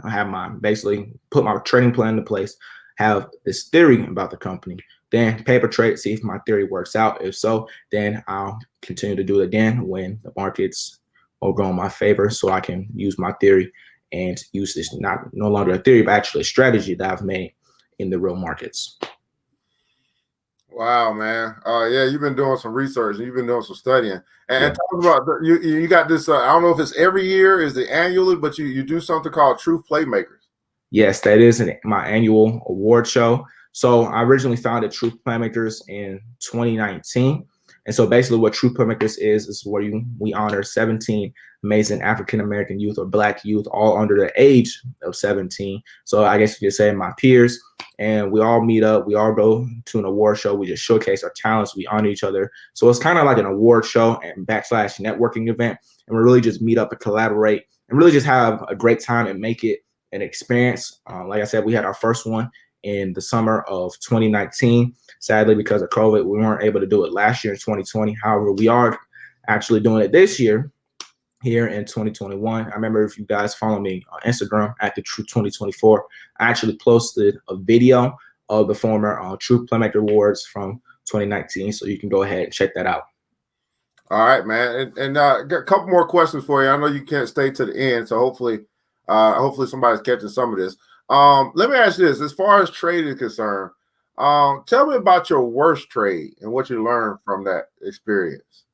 I have basically put my trading plan into place, have this theory about the company, then paper trade, see if my theory works out. If so, then I'll continue to do it again when the markets will go in my favor, so I can use my theory and use this no longer a theory, but actually a strategy that I've made in the real markets. Wow, man. Yeah, you've been doing some research and you've been doing some studying. And talking about you got this, I don't know if it's every year, is it annually, but you do something called Truth Playmakers. Yes, that is my annual award show. So I originally founded Truth Playmakers in 2019. And so basically what Truth Playmakers is where we honor 17 amazing African-American youth or Black youth, all under the age of 17. So I guess you could say my peers. And we all meet up. We all go to an award show. We just showcase our talents. We honor each other. So it's kind of like an award show and / networking event. And we really just meet up and collaborate and really just have a great time and make it an experience. Like I said, we had our first one in the summer of 2019. Sadly, because of COVID, we weren't able to do it last year in 2020. However, we are actually doing it this year here in 2021. I remember, if you guys follow me on Instagram at the True 2024, I actually posted a video of the former True Playmaker Awards from 2019. So you can go ahead and check that out. All right, man. And got a couple more questions for you. I know you can't stay to the end, so hopefully somebody's catching some of this. Let me ask you this: as far as trade is concerned, tell me about your worst trade and what you learned from that experience.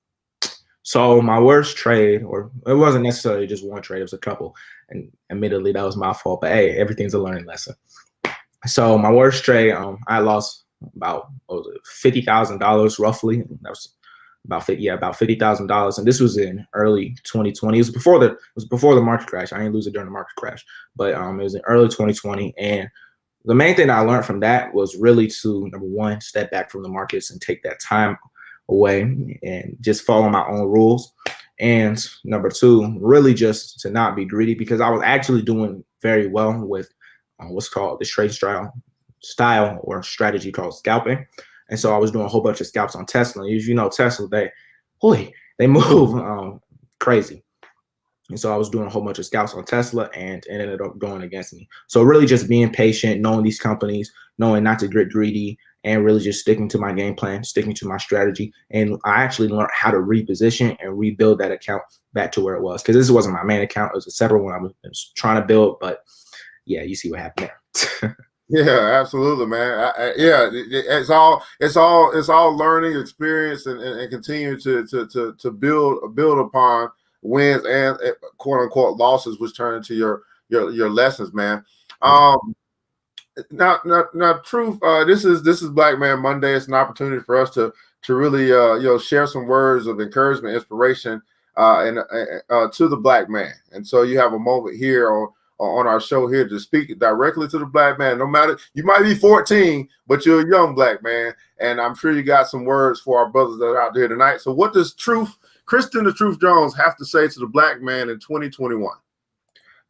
So my worst trade, or it wasn't necessarily just one trade, it was a couple. And admittedly, that was my fault. But hey, everything's a learning lesson. So my worst trade, I lost about $50,000 roughly. That was about $50,000, and this was in early 2020. It was before the market crash. I didn't lose it during the market crash, but it was in early 2020. And the main thing that I learned from that was really to, number one, step back from the markets and take that time away and just follow my own rules. And number two, really just to not be greedy, because I was actually doing very well with what's called the trade style or strategy called scalping. And so I was doing a whole bunch of scalps on Tesla. And as you know, Tesla, they move crazy. And so I was doing a whole bunch of scalps on Tesla, and it ended up going against me. So really just being patient, knowing these companies, knowing not to get greedy, and really just sticking to my game plan, sticking to my strategy. And I actually learned how to reposition and rebuild that account back to where it was, because this wasn't my main account. It was a separate one I was trying to build. But yeah, you see what happened there. Yeah, absolutely, man. Yeah, it's all learning experience and continue to build upon wins and quote unquote losses, which turn into your lessons, man. Now, truth. This is Black Man Monday. It's an opportunity for us to really share some words of encouragement, inspiration, and to the Black man. And so you have a moment here on our show here to speak directly to the Black man. No matter, you might be 14, but you're a young Black man, and I'm sure you got some words for our brothers that are out there tonight. So what does Kristen the Truth Jones have to say to the Black man in 2021?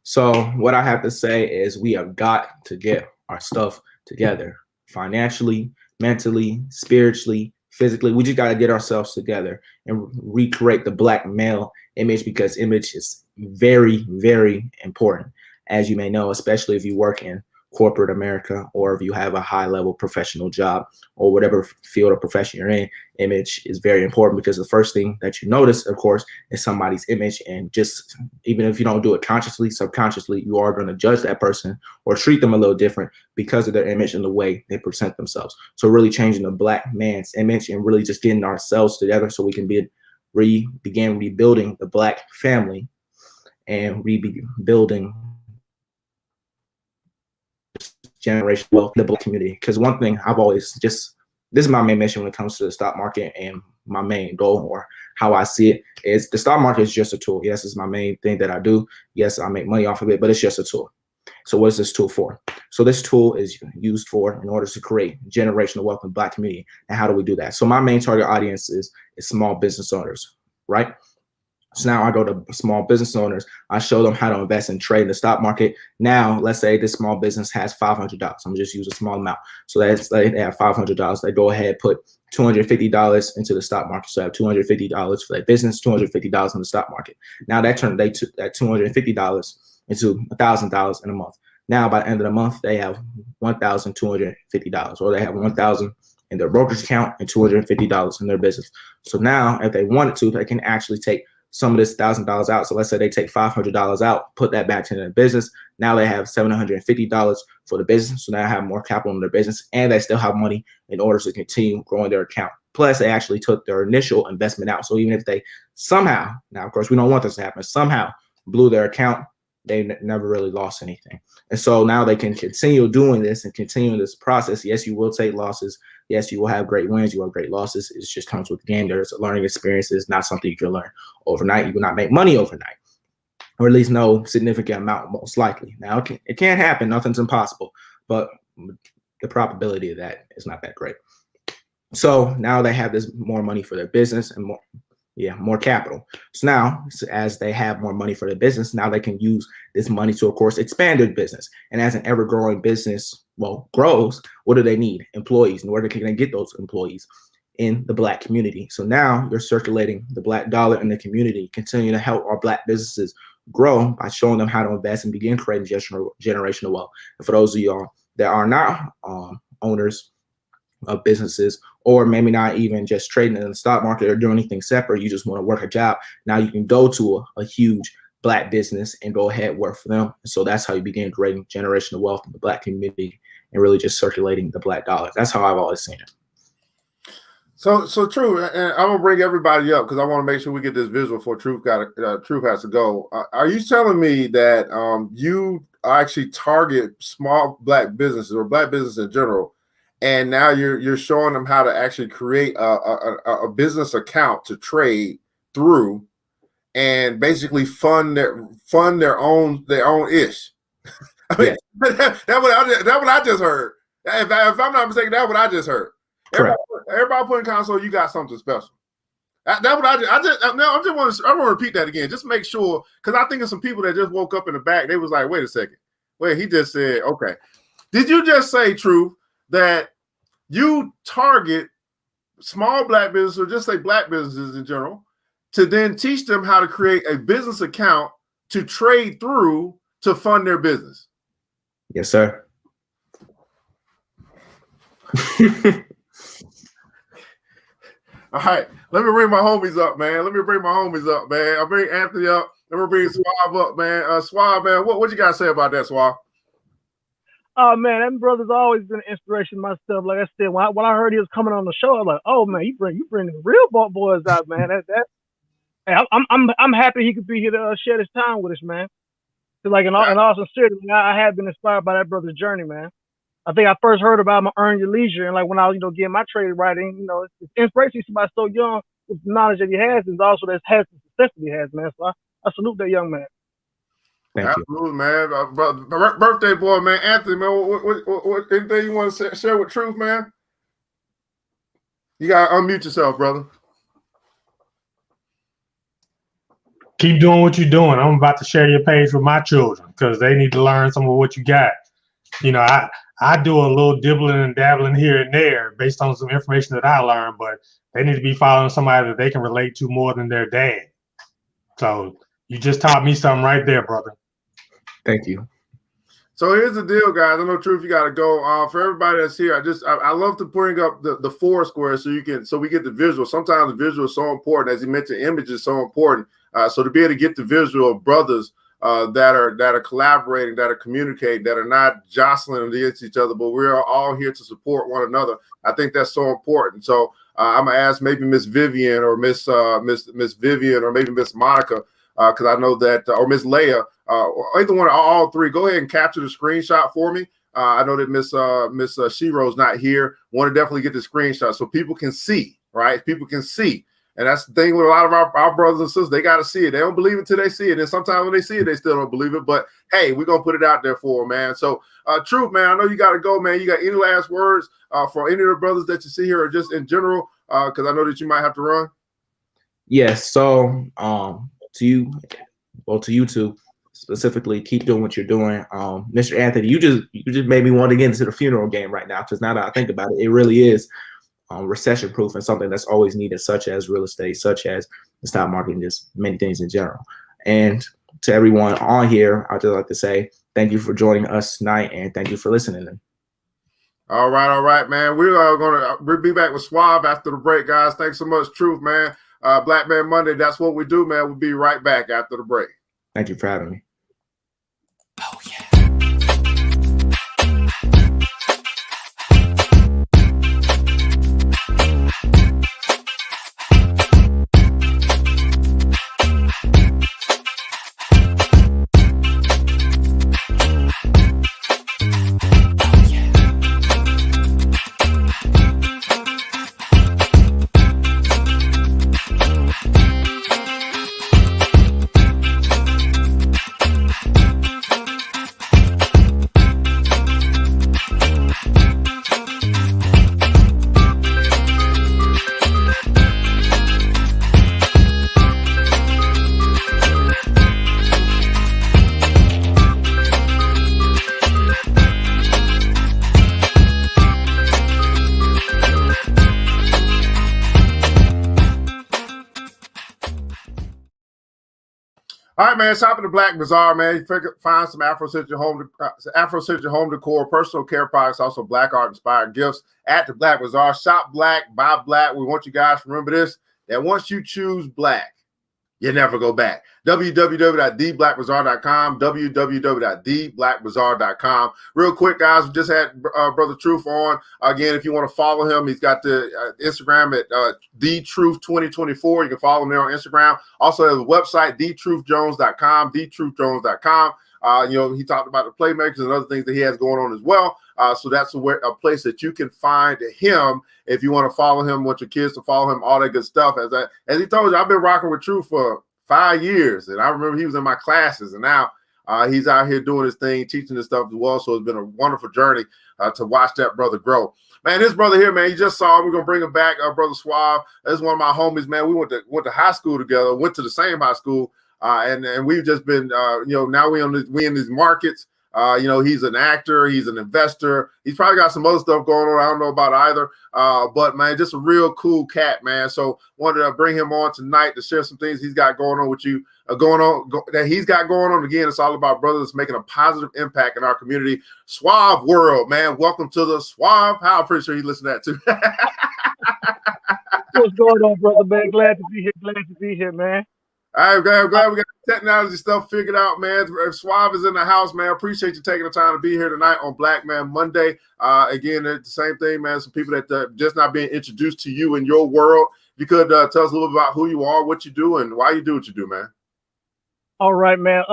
So what I have to say is we have got to get our stuff together financially, mentally, spiritually, physically. We just got to get ourselves together and recreate the Black male image, because image is very, very important. As you may know, especially if you work in corporate America, or if you have a high level professional job, or whatever field or profession you're in, image is very important, because the first thing that you notice, of course, is somebody's image. And just even if you don't do it consciously, subconsciously, you are going to judge that person or treat them a little different because of their image and the way they present themselves. So really changing the Black man's image and really just getting ourselves together so we can begin rebuilding the Black family and rebuilding generational wealth in the Black community. Because one thing I've always this is my main mission when it comes to the stock market, and my main goal, or how I see it, is the stock market is just a tool. Yes, it's my main thing that I do. Yes, I make money off of it, but it's just a tool. So what is this tool for? So this tool is used for in order to create generational wealth in the Black community. And how do we do that? So my main target audience is small business owners, right? So now I go to small business owners. I show them how to invest and trade in the stock market. Now, let's say this small business has $500. I'm just use a small amount. So let's say they have $500. They go ahead, put $250 into the stock market. So I have $250 for their business, $250 in the stock market. Now they took that $250 into $1,000 in a month. Now by the end of the month, they have $1,250, or they have $1,000 in their brokerage account and $250 in their business. So now, if they wanted to, they can actually take some of this $1,000 out. So let's say they take $500 out, put that back into their business. Now they have $750 for the business. So now they have more capital in their business, and they still have money in order to continue growing their account. Plus, they actually took their initial investment out. So even if they somehow, now of course we don't want this to happen, somehow blew their account, they never really lost anything. And so now they can continue doing this and continue this process. Yes, you will take losses. Yes, you will have great wins. You will have great losses. It just comes with the game. There's a learning experience. It's not something you can learn overnight. You will not make money overnight, or at least no significant amount, most likely. Now, it can happen. Nothing's impossible, but the probability of that is not that great. So now they have this more money for their business and more capital. So now, as they have more money for their business, now they can use this money to, of course, expand their business. And as an ever-growing business, grows, what do they need? Employees. And where can they get those employees? In the Black community. So now you're circulating the Black dollar in the community, continue to help our Black businesses grow by showing them how to invest and begin creating generational wealth. And for those of y'all that are not owners of businesses, or maybe not even just trading in the stock market or doing anything separate, you just want to work a job, now you can go to a huge Black business and go ahead work for them. So that's how you begin creating generational wealth in the Black community and really just circulating the Black dollar. That's how I've always seen it. So true, and I'm gonna bring everybody up because I want to make sure we get this visual for Truth has to go. Are you telling me that you actually target small Black businesses or Black business in general, and now you're showing them how to actually create a business account to trade through, and basically fund their own ish? I mean, that's what I just heard. If I'm not mistaken, that's what I just heard. Everybody put in console, you got something special. That's what I want to repeat that again. Just make sure, because I think of some people that just woke up in the back. They was like, wait a second. Wait, he just said, okay. Did you just say, Truth, that you target small Black businesses, or just say Black businesses in general, to then teach them how to create a business account to trade through to fund their business? Yes, sir. All right, let me bring my homies up, man. I'll bring Anthony up. Let me bring Suave up, man. Suave, man, what you got to say about that, Suave? Oh man, that brother's always been an inspiration to myself. Like I said, when I heard he was coming on the show, I was like, oh man, you bring the real boys out, man. Hey, I'm happy he could be here to share this time with us, man. So like in all sincerity, I have been inspired by that brother's journey, man. I think I first heard about him Earn Your Leisure, and like when I was, getting my trade writing, it's inspiration to somebody so young with the knowledge that he has, and also that has the success that he has, man. So I salute that young man. Thank Absolutely, man. Birthday boy, man. Anthony, man. What anything you want to share with Truth, man? You gotta unmute yourself, brother. Keep doing what you're doing. I'm about to share your page with my children because they need to learn some of what you got. I do a little dibbling and dabbling here and there based on some information that I learned, but they need to be following somebody that they can relate to more than their dad. So you just taught me something right there, brother. Thank you. So here's the deal, guys. I know Truth, you got to go. For everybody that's here, I love to bring up the four squares so we get the visual. Sometimes the visual is so important, as you mentioned, image is so important. So to be able to get the visual of brothers that are collaborating, that are communicating, that are not jostling against each other, but we're all here to support one another. I think that's so important. So I'm gonna ask maybe Miss Vivian or Miss Vivian or maybe Miss Monica, because I know that, or Miss Leia, either one, all three. Go ahead and capture the screenshot for me. I know that Miss Shiro's not here. Want to definitely get the screenshot so people can see, right? People can see. And that's the thing with a lot of our brothers and sisters. They got to see it. They don't believe it till they see it. And sometimes when they see it, they still don't believe it. But, hey, we're going to put it out there for them, man. So, Truth, man, I know you got to go, man. You got any last words for any of the brothers that you see here or just in general? Because I know that you might have to run. Yes. So to you two specifically, keep doing what you're doing. Mr. Anthony, you just made me want to get into the funeral game right now, because now that I think about it, it really is recession proof and something that's always needed, such as real estate, such as the stock market, and just many things in general. And to everyone on here, I'd just like to say thank you for joining us tonight, and thank you for listening. All right, man. We'll be back with Suave after the break, guys. Thanks so much, Truth, man. Black Man Monday, that's what we do, man. We'll be right back after the break. Thank you for having me. Oh, yeah. All right, man. Shop at the Black Bazaar, man. You find some Afrocentric home decor, personal care products, also Black art inspired gifts at the Black Bazaar. Shop black, buy black. We want you guys to remember this: that once you choose black, you never go back. www.theblackbazaar.com, www.theblackbazaar.com. Real quick, guys, we just had Brother Truth on. Again, if you want to follow him, he's got the Instagram at TheTruth2024. You can follow him there on Instagram. Also has a website, thetruthjones.com, thetruthjones.com. He talked about the playmakers and other things that he has going on as well. So that's a place that you can find him if you want to follow him, want your kids to follow him, all that good stuff. As he told you, I've been rocking with Truth for 5 years, and I remember he was in my classes, and now he's out here doing his thing, teaching this stuff as well. So it's been a wonderful journey to watch that brother grow. Man, this brother here, man, you just saw him. We're gonna bring him back, Brother Suave. That's one of my homies, man. We went to high school together, went to the same high school. And we've just been, now we in these markets. He's an actor, he's an investor. He's probably got some other stuff going on. I don't know about either. But man, just a real cool cat, man. So wanted to bring him on tonight to share some things he's got going on with you, that he's got going on. Again, it's all about brothers making a positive impact in our community. Suave world, man. Welcome to the Suave. I'm pretty sure you listen to that too. What's going on, brother, man? Glad to be here, man. I'm glad we got the technology stuff figured out, man. Suave is in the house, man. Appreciate you taking the time to be here tonight on Black Man Monday. Again, it's the same thing, man. Some people that just not being introduced to you in your world. If you could tell us a little bit about who you are, what you do, and why you do what you do, man. All right, man.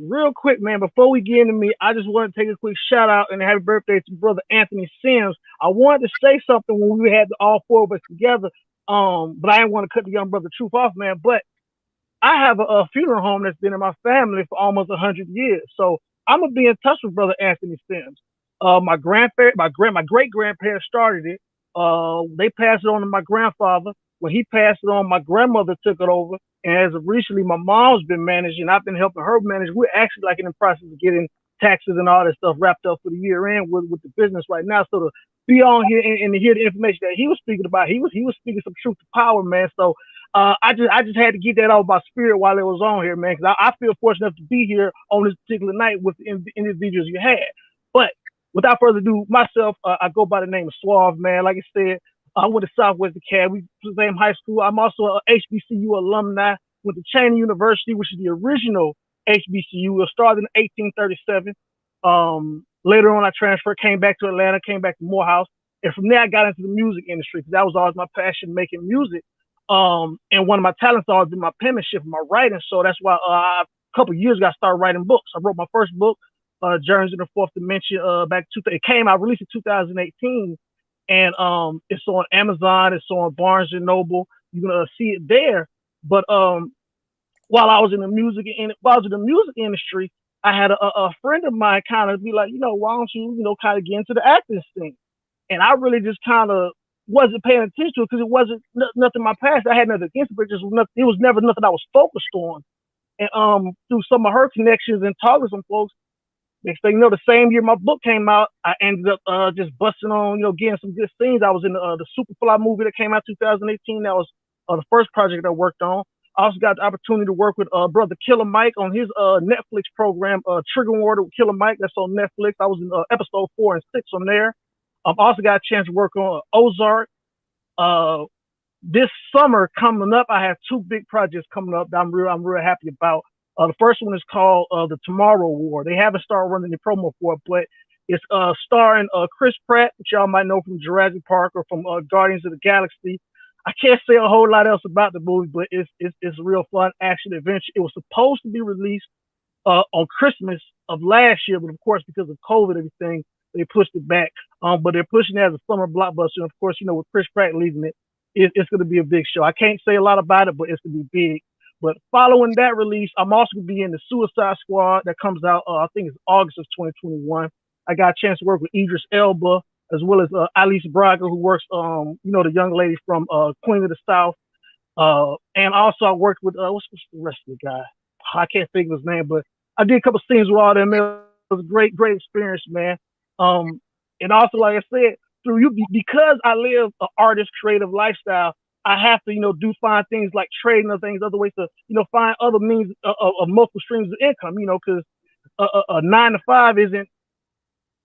Real quick, man, before we get into me, I just want to take a quick shout out and happy birthday to brother Anthony Sims. I wanted to say something when we had all four of us together, but I didn't want to cut the young brother Truth off, man. But I have a funeral home that's been in my family for almost 100 years, so I'm gonna be in touch with brother Anthony Sims. My great grandparents started it. They passed it on to my grandfather. When he passed it on, my grandmother took it over. And as of recently, my mom's been managing. I've been helping her manage. We're actually like in the process of getting taxes and all that stuff wrapped up for the year end with the business right now. So to be on here and to hear the information that he was speaking about, he was speaking some truth to power, man. So I just had to get that off my spirit while it was on here, man, because I feel fortunate enough to be here on this particular night with the individuals you had. But without further ado, myself, I go by the name of Suave, man. Like I said, I went to Southwest Academy. We were the same high school. I'm also an HBCU alumni. Went to Cheney University, which is the original HBCU. It started in 1837. Later on, I transferred, came back to Atlanta, came back to Morehouse. And from there, I got into the music industry because that was always my passion, making music. And one of my talents always been my penmanship and my writing. So that's why a couple of years ago, I started writing books. I wrote my first book, Journeys in the Fourth Dimension, it came out, released in 2018. And it's on Amazon, it's on Barnes and Noble. You're gonna see it there. But while I was in the music industry, I had a friend of mine kind of be like, why don't you, kind of get into the acting scene? And I really just kind of wasn't paying attention to it because it wasn't nothing in my past. I had nothing against it, but it was never nothing I was focused on. And through some of her connections and talking to some folks, next thing you know, the same year my book came out, I ended up just busting on, getting some good scenes. I was in the Superfly movie that came out 2018. That was the first project I worked on. I also got the opportunity to work with brother Killer Mike on his Netflix program, Trigger Warning with Killer Mike. That's on Netflix. I was in episode 4 and 6 on there. I've also got a chance to work on Ozark. This summer coming up, I have 2 big projects coming up that I'm real happy about. The first one is called The Tomorrow War. They haven't started running the promo for it, but it's starring Chris Pratt, which y'all might know from Jurassic Park or from Guardians of the Galaxy. I can't say a whole lot else about the movie, but it's a real fun action adventure. It was supposed to be released on Christmas of last year, but of course, because of COVID and everything, they pushed it back. But they're pushing it as a summer blockbuster. And of course, with Chris Pratt leading it, it's going to be a big show. I can't say a lot about it, but it's going to be big. But following that release, I'm also going to be in the Suicide Squad that comes out, I think it's August of 2021. I got a chance to work with Idris Elba, as well as Alice Braga, who works, the young lady from Queen of the South. And also I worked with, what's the rest of the guy? I can't think of his name, but I did a couple scenes with all them. It was a great experience, man. And also, like I said, through you, because I live an artist creative lifestyle, I have to, find things like trading or things, other ways to, find other means of multiple streams of income, because a 9 to 5 isn't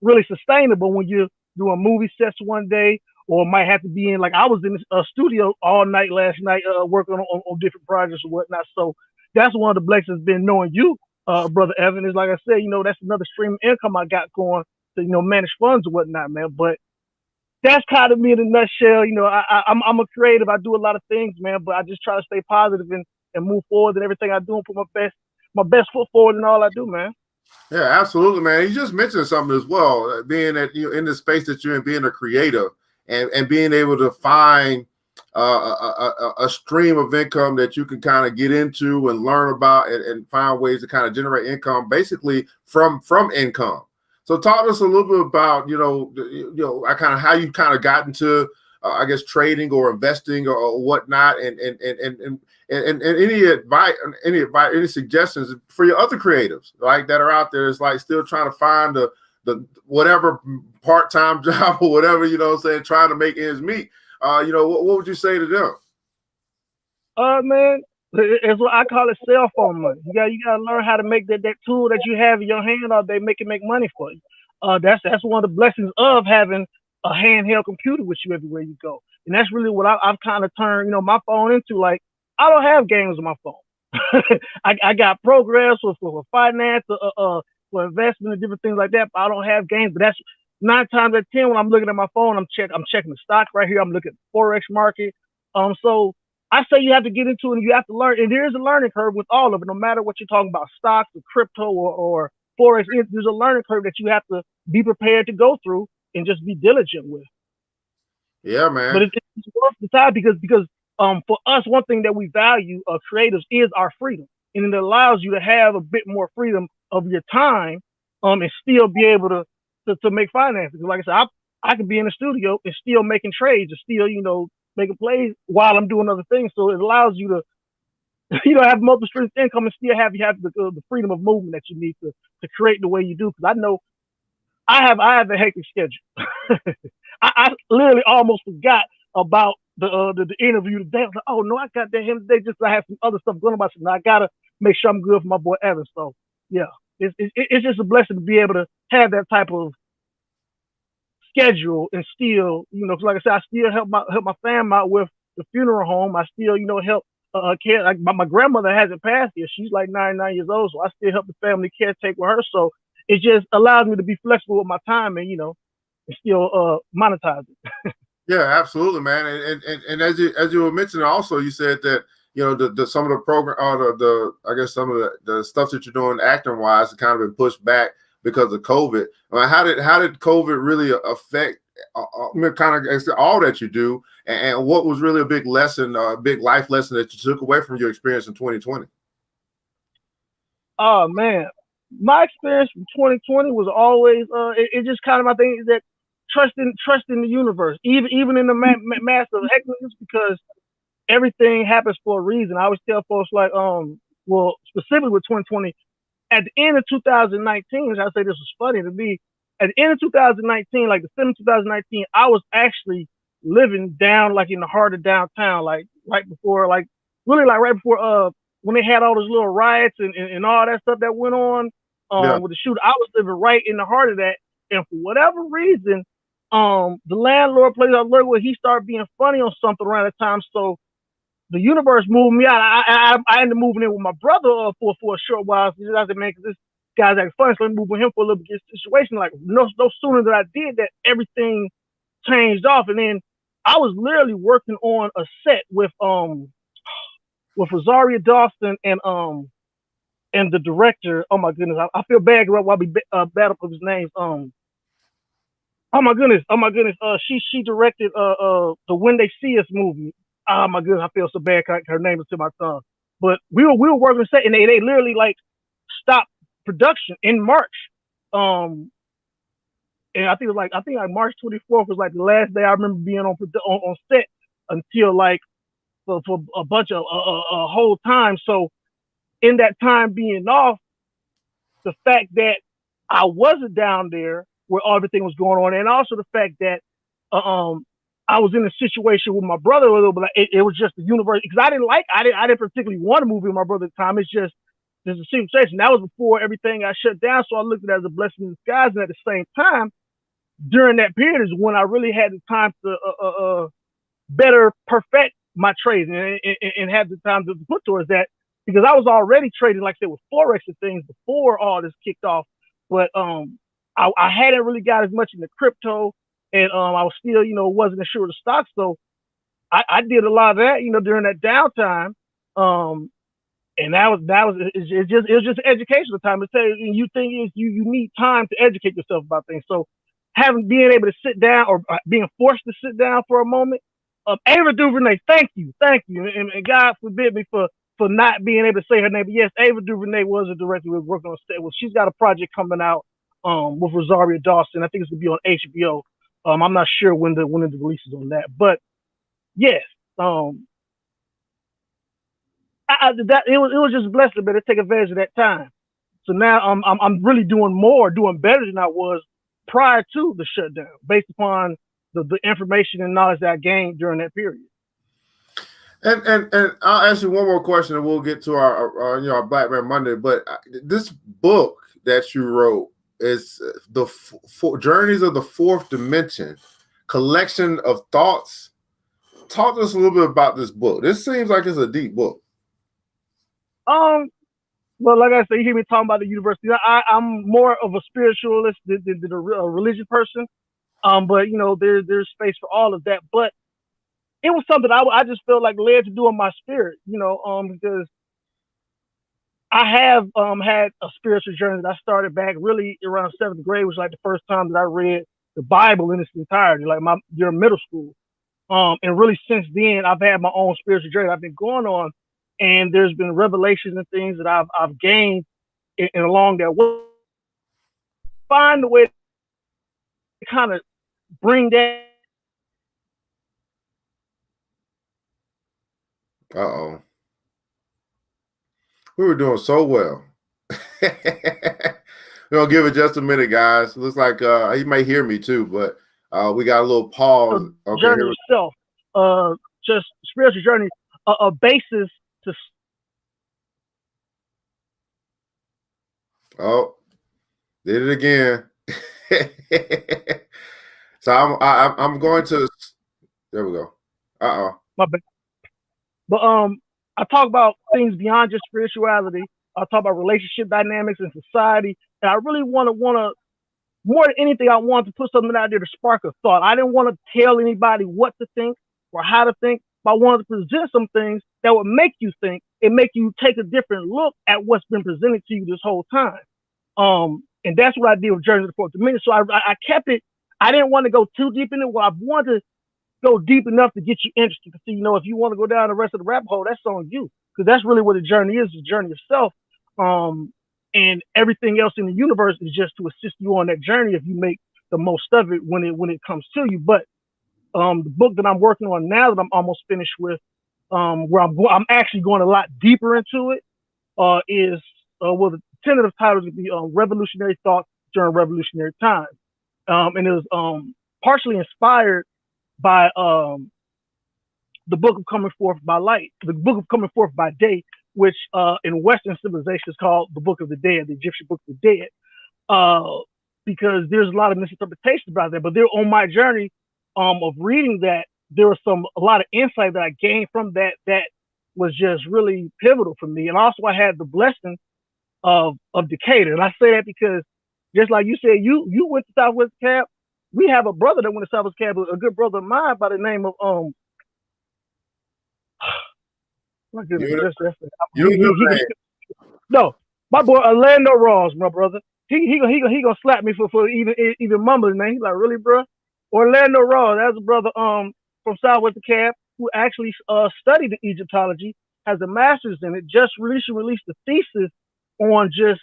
really sustainable when you're doing movie sets one day, or might have to be in, like I was in a studio all night last night, working on different projects and whatnot. So that's one of the blessings been knowing you, Brother Evan, is like I said, that's another stream of income I got going to, manage funds and whatnot, man. But that's kind of me in a nutshell. I'm a creative. I do a lot of things, man, but I just try to stay positive and move forward in everything I do and put my best foot forward in all I do, man. Yeah, absolutely, man. You just mentioned something as well, being that in the space that you're in, being a creative and being able to find a stream of income that you can kind of get into and learn about and find ways to kind of generate income, basically from income. So talk to us a little bit about, how you kind of got into, I guess, trading or investing or whatnot, and any advice, any suggestions for your other creatives, like that are out there, is like still trying to find the whatever part-time job or whatever, trying to make ends meet. What would you say to them? Man, it's what I call it cell phone money. You gotta learn how to make that tool that you have in your hand all day, make money for you. That's one of the blessings of having a handheld computer with you everywhere you go. And that's really what I've kind of turned, my phone into. Like, I don't have games on my phone. I got programs for finance, for investment and different things like that. But I don't have games. But that's 9 times out of 10 when I'm looking at my phone, I'm checking the stock right here. I'm looking at the Forex market. So I say you have to get into it and you have to learn. And there is a learning curve with all of it, no matter what you're talking about, stocks or crypto or Forex. There's a learning curve that you have to be prepared to go through and just be diligent with. Yeah, man. But it's worth the time because for us, one thing that we value, creatives, is our freedom, and it allows you to have a bit more freedom of your time, and still be able to make finances. Like I said, I could be in the studio and still making trades, and still making plays while I'm doing other things. So it allows you to have multiple streams of income and still have the freedom of movement that you need to create the way you do. Because I know I have a hectic schedule. I literally almost forgot about the interview today. I was like, oh no, I got that him today. Just I have some other stuff going on. I gotta make sure I'm good for my boy Evan. So yeah, it's just a blessing to be able to have that type of schedule and still, like I said, I still help my fam out with the funeral home. I still, help care. Like my grandmother hasn't passed yet. She's like 99 years old, so I still help the family caretake with her. So it just allows me to be flexible with my time and and still monetize it. Yeah, absolutely, man. And as you were mentioning, also you said that the some of the program or I guess some of the stuff that you're doing acting wise has kind of been pushed back because of COVID. I mean, how did COVID really affect kind of all that you do, and what was really a big lesson, a big life lesson that you took away from your experience in 2020? Oh man, my experience from 2020 was always it just kind of, I think, that trusting the universe, even in the massive heckliness, because everything happens for a reason. I always tell folks, like, well, specifically with 2020, at the end of 2019, I say this was funny to me. At the end of 2019, like December 2019, I was actually living down, like in the heart of downtown, like right before, like really like right before when they had all those little riots and all that stuff that went on with the shoot. I was living right in the heart of that, and for whatever reason, the landlord place I worked with, he started being funny on something around that time. So the universe moved me out. I ended up moving in with my brother for a short while. So I said, man, because this guy's acting funny, so let me move with him for a little bit. Situation, like no sooner than I did that, everything changed off, and then I was literally working on a set with Rosario Dawson and the director. Oh my goodness, I feel bad while we battle for his names. Oh my goodness. She directed the When They See Us movie. Oh my goodness, I feel so bad. Her name is to my tongue. But we were working on set, and they literally like stopped production in March. And I think like March 24th was like the last day I remember being on set until like for a bunch of a whole time. So in that time being off, the fact that I wasn't down there where everything was going on, and also the fact that I was in a situation with my brother, but it was just the universe, because I didn't particularly want to move with my brother at the time. It's just there's a situation. That was before everything got shut down, so I looked at it as a blessing in disguise. And at the same time, during that period is when I really had the time to better perfect my trade and have the time to put towards that, because I was already trading, like I said, with Forex and things before all this kicked off. But I hadn't really got as much into crypto, and I was still, wasn't as sure of the stock. So I did a lot of that, during that downtime. And that was it was just educational time to say, you think you need time to educate yourself about things. So being able to sit down, or being forced to sit down for a moment. Ava DuVernay, thank you, and God forbid me for not being able to say her name. But yes, Ava DuVernay was a director we were working on set. Well, she's got a project coming out with Rosario Dawson. I think it's gonna be on HBO. I'm not sure when the release is on that, but yes, it was just blessed to be able to take advantage of that time. So now I'm really doing better than I was prior to the shutdown, based upon the information and knowledge that I gained during that period. And I'll ask you one more question, and we'll get to our Black Man Monday. But this book that you wrote is the Journeys of the Fourth Dimension, collection of thoughts. Talk to us a little bit about this book. This seems like it's a deep book. Well, like I said, you hear me talking about the university. I'm more of a spiritualist than a religion person. But you know, there's space for all of that. But it was something I just felt like led to do in my spirit. You know, because I have had a spiritual journey that I started back really around 7th grade, was like the first time that I read the Bible in its entirety, like during middle school. And really since then, I've had my own spiritual journey I've been going on, and there's been revelations and things that I've gained and along that way. Find a way to kind of bring that. Uh-oh. We were doing so well. We're gonna give it just a minute, guys. Looks like he may hear me too, but we got a little pause. Okay, Journey itself, just spiritual journey, a basis to. Oh, did it again. So I'm going to. There we go. My bad. But I talk about things beyond just spirituality. I talk about relationship dynamics in society, and I really want to more than anything, I wanted to put something out there to spark a thought. I didn't want to tell anybody what to think or how to think, but I wanted to present some things that would make you think and make you take a different look at what's been presented to you this whole time. And that's what I did with Journey to the Fourth Dimension. So I kept it. I didn't want to go too deep in it. Well, I wanted to go deep enough to get you interested. To see, you know, if you want to go down the rest of the rabbit hole, that's on you, because that's really what the journey is. The journey itself. And everything else in the universe is just to assist you on that journey if you make the most of it when it comes to you. But the book that I'm working on now that I'm almost finished with, where I'm actually going a lot deeper into it, is well, the tentative title would be Revolutionary Thoughts During Revolutionary Times. And it was partially inspired by the Book of Coming Forth by Light, the Book of Coming Forth by Day, which in Western civilization is called the Book of the Dead, the Egyptian Book of the Dead, because there's a lot of misinterpretation about that. But there, on my journey of reading that, there was a lot of insight that I gained from that was just really pivotal for me. And also, I had the blessing of Decatur, and I say that because just like you said, you went to Southwest Cab. We have a brother that went to Southwest Cab, a good brother of mine by the name of my goodness, no, my boy Orlando Ross, my brother. He gonna slap me for even mumbling, man. He's like, really, bro? Orlando Ross, that's a brother from Southwest Cab who actually studied the Egyptology, has a master's in it. Just released the thesis on just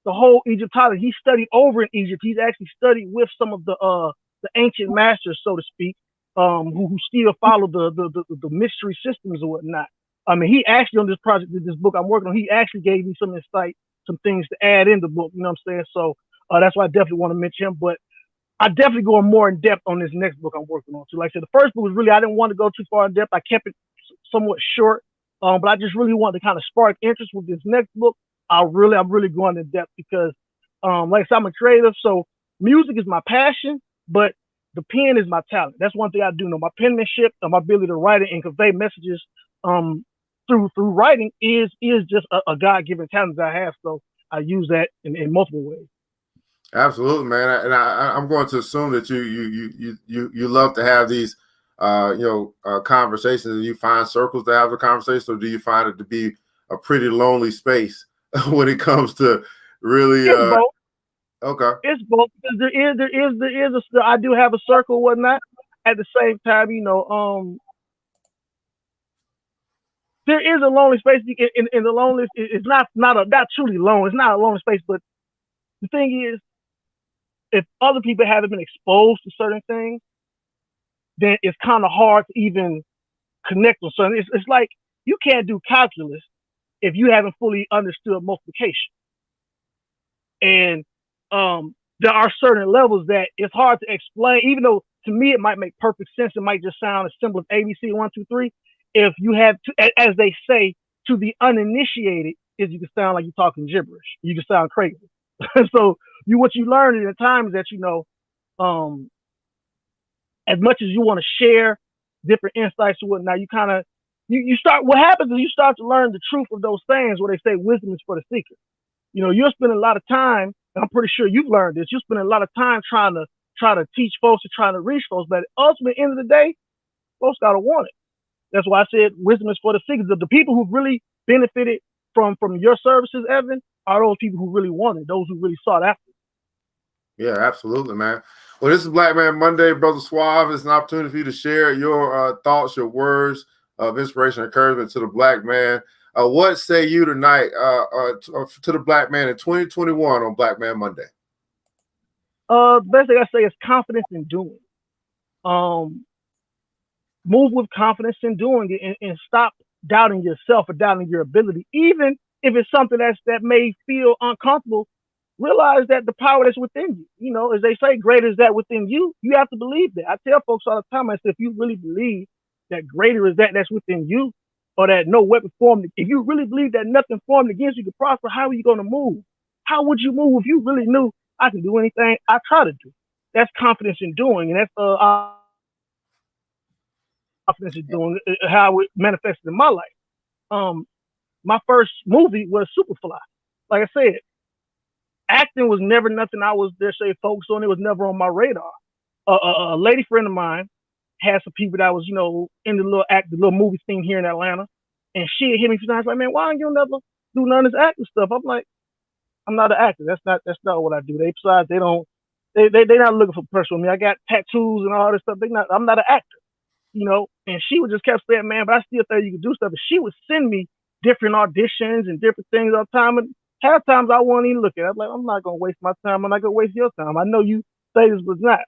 the whole Egyptology. He studied over in Egypt. He's actually studied with some of the ancient masters, so to speak, who still follow the mystery systems or whatnot. I mean, he actually on this project, this book I'm working on, he actually gave me some insight, some things to add in the book. You know what I'm saying? So that's why I definitely want to mention him. But I definitely go more in depth on this next book I'm working on. So, like I said, the first book was really, I didn't want to go too far in depth. I kept it somewhat short, but I just really wanted to kind of spark interest with this next book. I'm really going in depth because, like I said, I'm a creative, so music is my passion, but the pen is my talent. That's one thing I do know. My penmanship, my ability to write it and convey messages through writing is just a God-given talent that I have. So I use that in multiple ways. Absolutely, man. And I'm going to assume that you love to have these conversations, and you find circles to have the conversation, or do you find it to be a pretty lonely space when it comes to really it's both. Okay. It's both, because there is I do have a circle and whatnot. At the same time, there is a lonely space, in the lonely, it's not truly lonely. It's not a lonely space, but the thing is, if other people haven't been exposed to certain things, then it's kind of hard to even connect with something. It's like you can't do calculus if you haven't fully understood multiplication. And there are certain levels that it's hard to explain, even though to me it might make perfect sense. It might just sound as simple as ABC 1, 2, 3. If you have to, as they say, to the uninitiated, is you can sound like you're talking gibberish. You can sound crazy. So what you learn in the time is that, as much as you want to share different insights or whatnot, you kind of you start. What happens is you start to learn the truth of those things where they say wisdom is for the seeker. You know, you'll spend a lot of time, and I'm pretty sure you've learned this. You spend a lot of time trying to teach folks and trying to reach folks, but ultimately, at the end of the day, folks gotta want it. That's why I said wisdom is for the seekers. The people who really benefited from your services, Evan, are those people who really wanted, those who really sought after. Yeah, absolutely, man. Well, this is Black Man Monday, Brother Suave. It's an opportunity for you to share your thoughts, your words of inspiration, encouragement to the Black man. What say you tonight to the Black man in 2021 on Black Man Monday? The best thing I say is confidence in doing. Move with confidence in doing it, and stop doubting yourself or doubting your ability. Even if it's something that may feel uncomfortable, realize that the power that's within you. You know, as they say, greater is that within you. You have to believe that. I tell folks all the time, I say, if you really believe that greater is that's within you, or that no weapon formed, if you really believe that nothing formed against you can prosper, how are you going to move? How would you move if you really knew I can do anything I try to do? That's confidence in doing, and that's confidence in doing how it manifested in my life. My first movie was Superfly. Like I said, acting was never nothing I was there say focused on. It was never on my radar. A lady friend of mine had some people that was, you know, in the little movie scene here in Atlanta, and she hit me a few times like, man, why don't you never do none of this acting stuff? I'm like, I'm not an actor. That's not what I do. They're not looking for pressure on me. I got tattoos and all this stuff. I'm not an actor, you know. And she would just kept saying, man, but I still think you can do stuff. And she would send me different auditions and different things all the time. And half times I won't even look at it. I'm like, I'm not gonna waste my time. I'm not gonna waste your time. I know you say this, but not.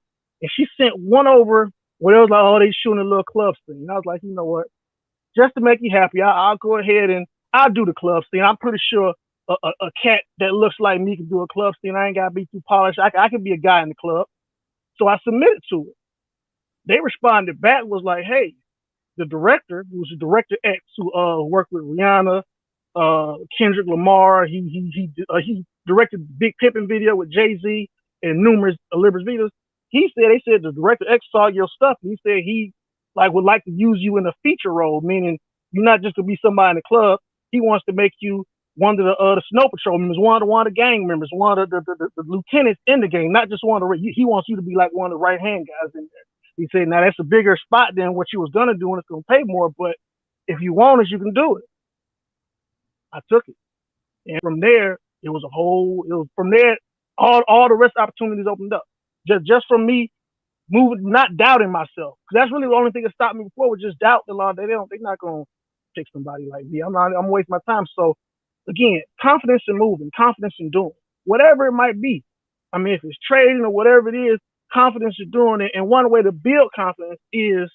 And she sent one over where it was like, oh, they shooting a little club scene. And I was like, you know what? Just to make you happy, I'll go ahead and I'll do the club scene. I'm pretty sure a cat that looks like me can do a club scene. I ain't gotta be too polished. I can be a guy in the club. So I submitted to it. They responded back, was like, hey, the director, who was the director X, who worked with Rihanna, Kendrick Lamar. He directed the Big Pimpin' video with Jay-Z and numerous Libras videos. They said the director X saw your stuff. And he said he would like to use you in a feature role, meaning you're not just gonna be somebody in the club. He wants to make you one of the snow patrol members, one of the gang members, one of the lieutenants in the gang, not just one of the. He wants you to be like one of the right hand guys in there. He said, now that's a bigger spot than what you was gonna do, and it's gonna pay more. But if you want it, you can do it. I took it, and from there, from there, all the rest of opportunities opened up. Just from me moving, not doubting myself. Because that's really the only thing that stopped me before was just doubt. They're not gonna pick somebody like me. I'm wasting my time. So again, confidence in moving, confidence in doing, whatever it might be. I mean, if it's trading or whatever it is, confidence in doing it. And one way to build confidence is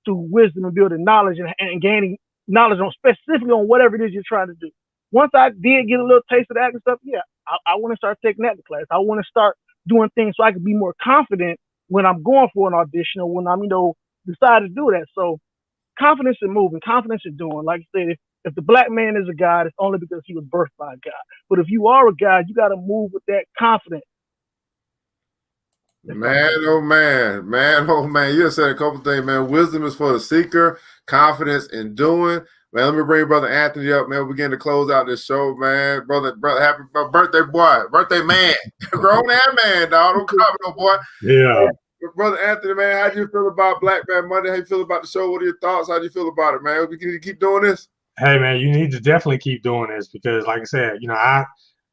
through wisdom and building knowledge and gaining knowledge on specifically on whatever it is you're trying to do. Once I did get a little taste of that and stuff, yeah, I want to start taking that to class. I want to start doing things so I can be more confident when I'm going for an audition or when I'm, decide to do that. So confidence in moving, confidence in doing. Like I said, if the Black man is a God, it's only because he was birthed by God. But if you are a God, you got to move with that confidence. Man, oh man. You said a couple things, man. Wisdom is for the seeker, confidence in doing. Man, let me bring Brother Anthony up, man. We're beginning to close out this show, man. Brother, happy birthday, boy. Birthday man. Grown man, dog. Don't call me no boy. Yeah. Brother Anthony, man, how do you feel about Black Man Monday? How you feel about the show? What are your thoughts? How do you feel about it, man? We need to keep doing this? Hey, man, you need to definitely keep doing this because, like I said, I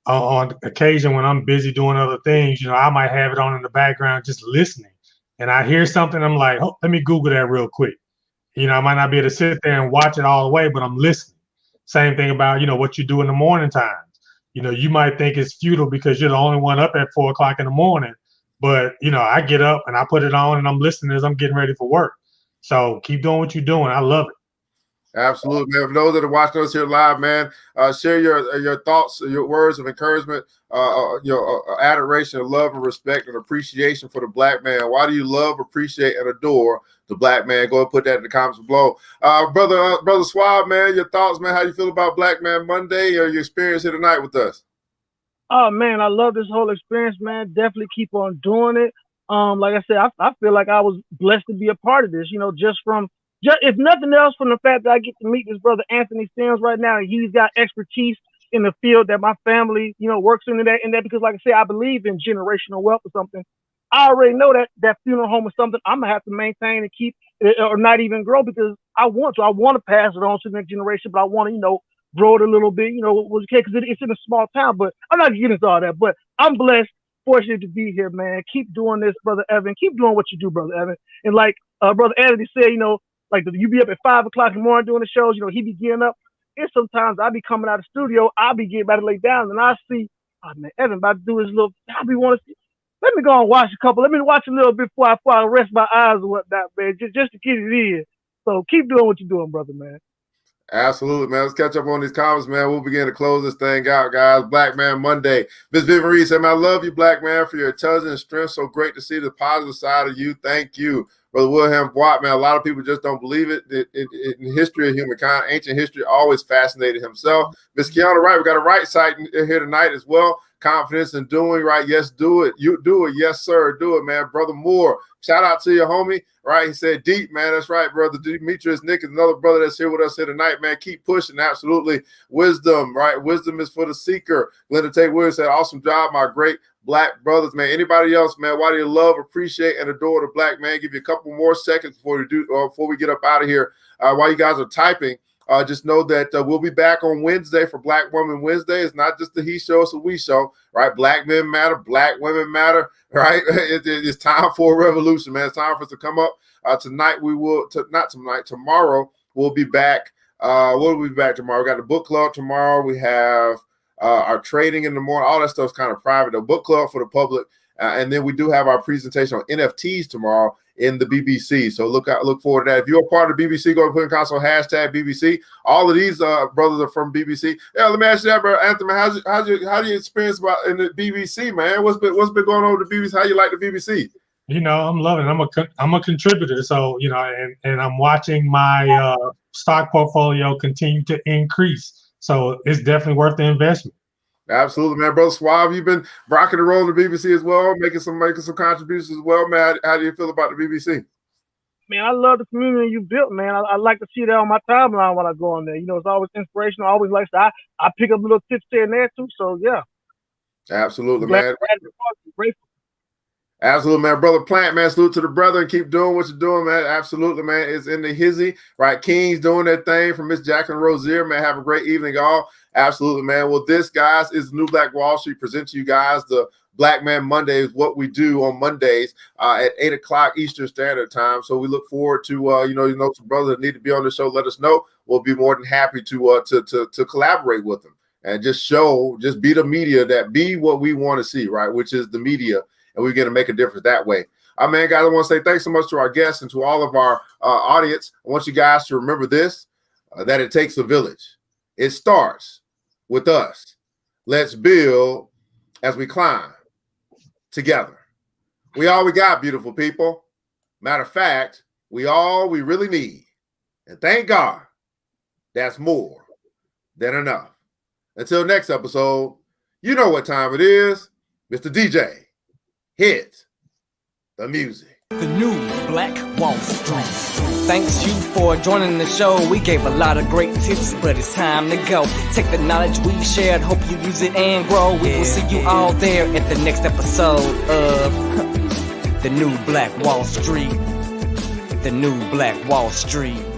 on occasion when I'm busy doing other things, I might have it on in the background just listening. And I hear something, I'm like, oh, let me Google that real quick. I might not be able to sit there and watch it all the way, but I'm listening. Same thing about, what you do in the morning times. You might think it's futile because you're the only one up at 4 o'clock in the morning. But, I get up and I put it on and I'm listening as I'm getting ready for work. So keep doing what you're doing. I love it. Absolutely, man. For those that are watching us here live, man, share your thoughts, your words of encouragement, your adoration, love, and respect and appreciation for the Black man. Why do you love, appreciate, and adore the Black man? Go and put that in the comments below. Brother Suave, man, your thoughts, man. How you feel about Black Man Monday or your experience here tonight with us? Oh man, I love this whole experience, man. Definitely keep on doing it. Like I said, I feel like I was blessed to be a part of this. Just from if nothing else, from the fact that I get to meet this brother Anthony Sims right now, and he's got expertise in the field that my family, works in that because, like I say, I believe in generational wealth or something. I already know that funeral home is something I'm gonna have to maintain and keep, or not even grow, because I want to. I want to pass it on to the next generation, but I want to, grow it a little bit, because it's in a small town. But I'm not getting into all that. But I'm blessed, fortunate to be here, man. Keep doing this, brother Evan. Keep doing what you do, brother Evan. And like brother Anthony said, like you be up at 5 o'clock in the morning doing the shows. He be getting up. And sometimes I be coming out of the studio, I'll be getting about to lay down, and I see, oh man, Evan about to do his little. I be want to see. Let me go and watch a couple. Let me watch a little bit before I rest my eyes and whatnot, man. Just to get it in. So keep doing what you're doing, brother, man. Absolutely, man. Let's catch up on these comments, man. We'll begin to close this thing out, guys. Black Man Monday. Miss Vivian Reed said, man, I love you, black man, for your intelligence and strength. So great to see the positive side of you. Thank you. Brother Wilhelm Watt, man, a lot of people just don't believe it. In history of humankind, ancient history always fascinated himself. Miss Kiana Wright, we got a right site here tonight as well. Confidence in doing right. Yes, do it. You do it. Yes, sir. Do it, man. Brother Moore, shout out to your homie. Right. He said deep, man. That's right, brother. Demetrius Nick is another brother that's here with us here tonight, man. Keep pushing. Absolutely. Wisdom, right? Wisdom is for the seeker. Glenda Tate Williams said, awesome job, my great black brothers, man. Anybody else, man? Why do you love, appreciate, and adore the black man? Give you a couple more seconds before we get up out of here. While you guys are typing, just know that we'll be back on Wednesday for Black Woman Wednesday. It's not just the he show, it's a we show, right? Black men matter, black women matter, right? It's time for a revolution, man. It's time for us to come up. Tonight we will, not tonight, tomorrow we'll be back. We'll be back tomorrow. We got the book club tomorrow. We have our trading in the morning. All that stuff's kind of private. The book club for the public. And then we do have our presentation on NFTs tomorrow in the BBC. So look forward to that. If you're a part of the BBC, go to Put in Console #BBC. All of these brothers are from BBC. Yeah, let me ask you that, bro. Anthony, how do you experience in the BBC, man? What's been going on with the BBC? How you like the BBC? I'm loving it. I'm a contributor, so and I'm watching my stock portfolio continue to increase. So it's definitely worth the investment. Absolutely, man. Brother Suave, you've been rocking and rolling the BBC as well, making some contributions as well, man. How do you feel about the BBC? Man, I love the community you built, man. I like to see that on my timeline when I go on there. It's always inspirational. I always like to, I pick up little tips here and there too. So yeah. Absolutely, man. Grateful. Absolutely, man. Brother Plant, man. Salute to the brother and keep doing what you're doing, man. Absolutely, man. It's in the hizzy, right? King's doing that thing from Miss Jacqueline Rozier, man. Have a great evening, all. Absolutely, man. Well, this, guys, is New Black Wall Street. Present to you guys the Black Man Monday is what we do on Mondays at 8 o'clock Eastern Standard Time. So we look forward to, some brothers that need to be on the show. Let us know. We'll be more than happy to collaborate with them and just be the media that be what we want to see, right? Which is the media. And we're going to make a difference that way. Man, guys, I want to say thanks so much to our guests and to all of our audience. I want you guys to remember this, that it takes a village. It starts with us. Let's build as we climb together. We all we got, beautiful people. Matter of fact, we all we really need. And thank God, that's more than enough. Until next episode, you know what time it is. Mr. DJ, hit the music. The new Black Wall Street. Thanks you for joining the show. We gave a lot of great tips, but it's time to go. Take the knowledge we shared, hope you use it and grow. We will see you all there at the next episode of The New Black Wall Street. The New Black Wall Street.